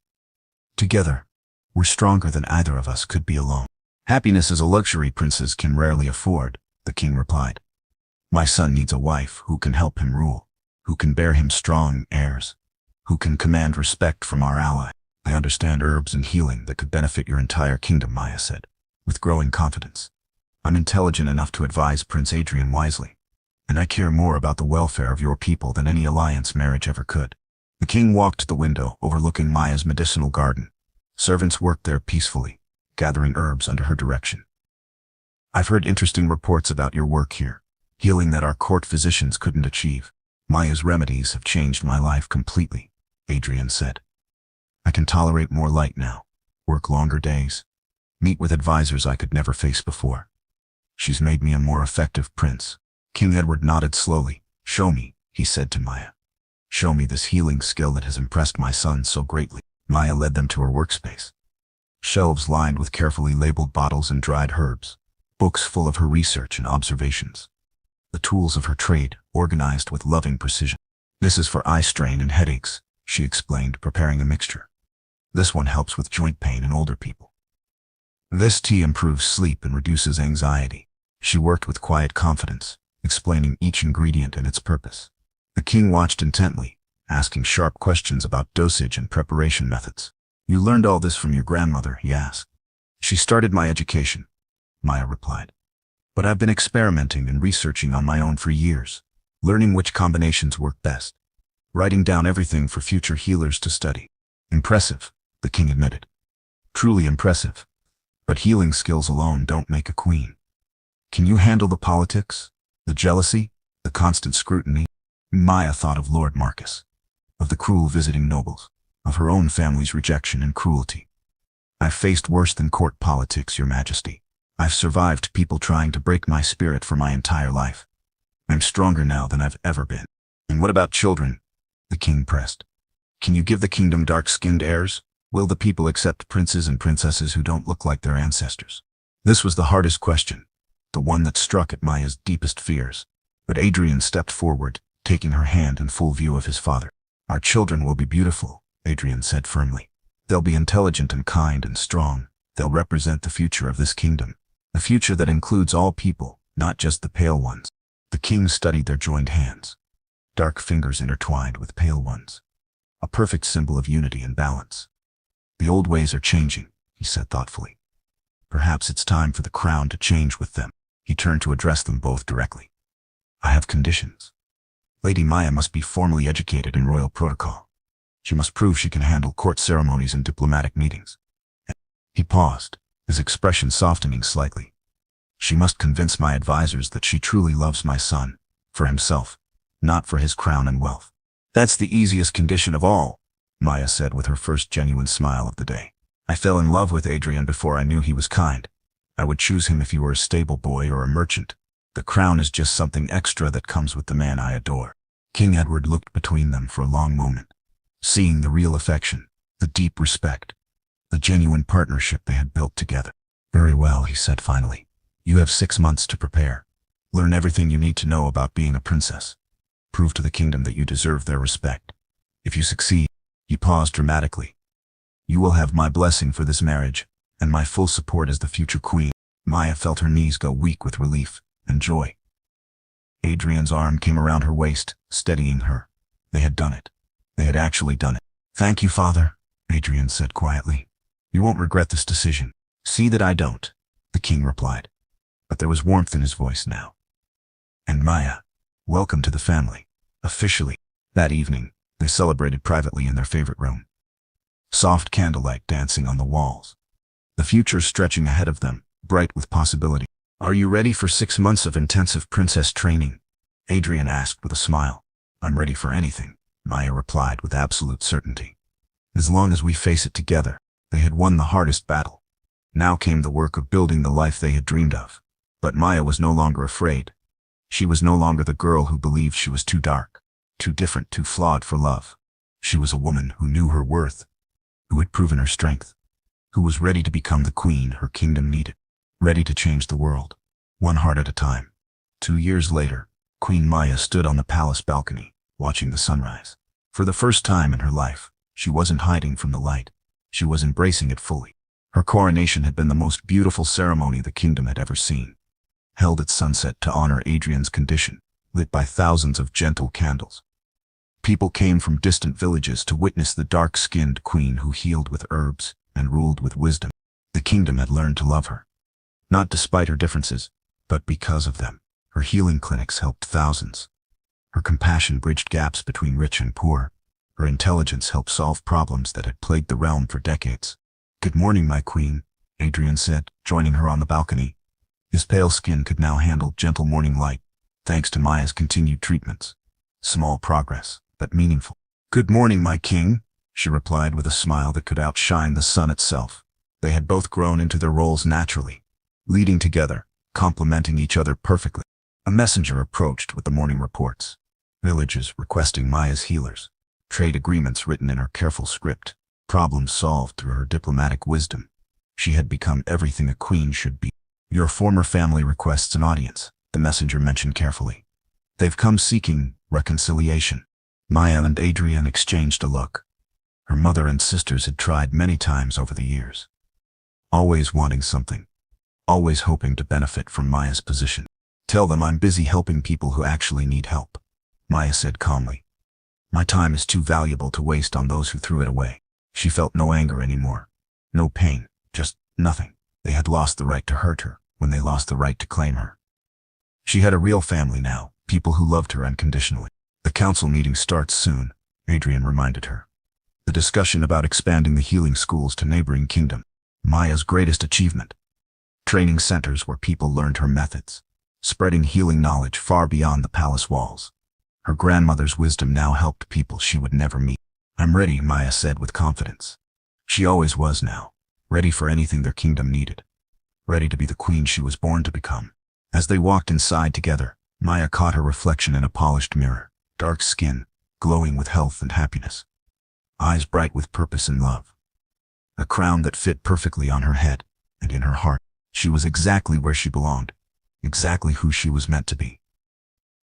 Together, we're stronger than either of us could be alone. Happiness is a luxury princes can rarely afford, the king replied. My son needs a wife who can help him rule, who can bear him strong heirs, who can command respect from our ally. I understand herbs and healing that could benefit your entire kingdom, Maya said, with growing confidence. I'm intelligent enough to advise Prince Adrian wisely, and I care more about the welfare of your people than any alliance marriage ever could. The king walked to the window overlooking Maya's medicinal garden. Servants worked there peacefully, gathering herbs under her direction. I've heard interesting reports about your work here, healing that our court physicians couldn't achieve. Maya's remedies have changed my life completely, Adrian said. I can tolerate more light now, work longer days, meet with advisors I could never face before. She's made me a more effective prince. King Edward nodded slowly. Show me, he said to Maya. Show me this healing skill that has impressed my son so greatly. Maya led them to her workspace. Shelves lined with carefully labeled bottles and dried herbs, books full of her research and observations. The tools of her trade, organized with loving precision. This is for eye strain and headaches, she explained, preparing a mixture. This one helps with joint pain in older people. This tea improves sleep and reduces anxiety. She worked with quiet confidence, explaining each ingredient and its purpose. The king watched intently, asking sharp questions about dosage and preparation methods. You learned all this from your grandmother, he asked. She started my education, Maya replied. But I've been experimenting and researching on my own for years, learning which combinations work best, writing down everything for future healers to study. Impressive, the king admitted. Truly impressive. But healing skills alone don't make a queen. Can you handle the politics, the jealousy, the constant scrutiny? Maya thought of Lord Marcus, of the cruel visiting nobles, of her own family's rejection and cruelty. I've faced worse than court politics, Your Majesty. I've survived people trying to break my spirit for my entire life. I'm stronger now than I've ever been. And what about children? The king pressed. Can you give the kingdom dark-skinned heirs? Will the people accept princes and princesses who don't look like their ancestors? This was the hardest question, the one that struck at Maya's deepest fears. But Adrian stepped forward, taking her hand in full view of his father. Our children will be beautiful, Adrian said firmly. They'll be intelligent and kind and strong. They'll represent the future of this kingdom, a future that includes all people, not just the pale ones. The king studied their joined hands, dark fingers intertwined with pale ones, a perfect symbol of unity and balance. The old ways are changing, he said thoughtfully. Perhaps it's time for the crown to change with them. He turned to address them both directly. I have conditions. Lady Maya must be formally educated in royal protocol. She must prove she can handle court ceremonies and diplomatic meetings. He paused, his expression softening slightly. She must convince my advisors that she truly loves my son, for himself, not for his crown and wealth. That's the easiest condition of all, Maya said with her first genuine smile of the day. I fell in love with Adrian before I knew he was kind. I would choose him if he were a stable boy or a merchant. The crown is just something extra that comes with the man I adore. King Edward looked between them for a long moment, seeing the real affection, the deep respect, the genuine partnership they had built together. Very well, he said finally. You have 6 months to prepare. Learn everything you need to know about being a princess. Prove to the kingdom that you deserve their respect. If you succeed, he paused dramatically. You will have my blessing for this marriage, and my full support as the future queen. Maya felt her knees go weak with relief and joy. Adrian's arm came around her waist, steadying her. They had done it. They had actually done it. Thank you, father, Adrian said quietly. You won't regret this decision. See that I don't, the king replied. But there was warmth in his voice now. And Maya, welcome to the family, officially. That evening, they celebrated privately in their favorite room. Soft candlelight dancing on the walls. The future stretching ahead of them, bright with possibility. Are you ready for 6 months of intensive princess training? Adrian asked with a smile. I'm ready for anything, Maya replied with absolute certainty. As long as we face it together. They had won the hardest battle. Now came the work of building the life they had dreamed of. But Maya was no longer afraid. She was no longer the girl who believed she was too dark, too different, too flawed for love. She was a woman who knew her worth, who had proven her strength, who was ready to become the queen her kingdom needed, ready to change the world, one heart at a time. 2 years later, Queen Maya stood on the palace balcony, watching the sunrise. For the first time in her life, she wasn't hiding from the light. She was embracing it fully. Her coronation had been the most beautiful ceremony the kingdom had ever seen. Held at sunset to honor Adrian's condition, lit by thousands of gentle candles. People came from distant villages to witness the dark-skinned queen who healed with herbs and ruled with wisdom. The kingdom had learned to love her. Not despite her differences, but because of them. Her healing clinics helped thousands. Her compassion bridged gaps between rich and poor. Her intelligence helped solve problems that had plagued the realm for decades. Good morning, my queen, Adrian said, joining her on the balcony. His pale skin could now handle gentle morning light, thanks to Maya's continued treatments. Small progress, but meaningful. Good morning, my king, she replied with a smile that could outshine the sun itself. They had both grown into their roles naturally, leading together, complementing each other perfectly. A messenger approached with the morning reports. Villages requesting Maya's healers. Trade agreements written in her careful script. Problems solved through her diplomatic wisdom. She had become everything a queen should be. Your former family requests an audience, the messenger mentioned carefully. They've come seeking reconciliation. Maya and Adrian exchanged a look. Her mother and sisters had tried many times over the years. Always wanting something. Always hoping to benefit from Maya's position. Tell them I'm busy helping people who actually need help, Maya said calmly. My time is too valuable to waste on those who threw it away. She felt no anger anymore. No pain, just nothing. They had lost the right to hurt her when they lost the right to claim her. She had a real family now, people who loved her unconditionally. The council meeting starts soon, Adrian reminded her. The discussion about expanding the healing schools to neighboring kingdom. Maya's greatest achievement. Training centers where people learned her methods, spreading healing knowledge far beyond the palace walls. Her grandmother's wisdom now helped people she would never meet. "I'm ready," Maya said with confidence. She always was now, ready for anything their kingdom needed, ready to be the queen she was born to become. As they walked inside together, Maya caught her reflection in a polished mirror, dark skin, glowing with health and happiness, eyes bright with purpose and love, a crown that fit perfectly on her head, and in her heart, she was exactly where she belonged, exactly who she was meant to be.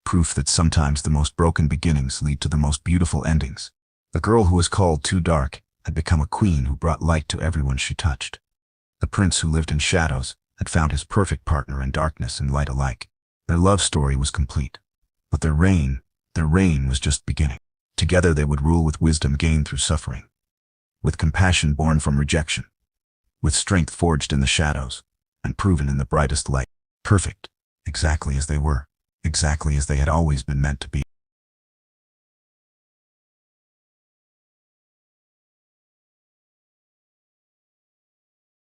Proof that sometimes the most broken beginnings lead to the most beautiful endings. The girl who was called Too Dark had become a queen who brought light to everyone she touched. The prince who lived in shadows had found his perfect partner in darkness and light alike. Their love story was complete, but their reign was just beginning. Together they would rule with wisdom gained through suffering, with compassion born from rejection, with strength forged in the shadows and proven in the brightest light. Perfect, exactly as they were, exactly as they had always been meant to be.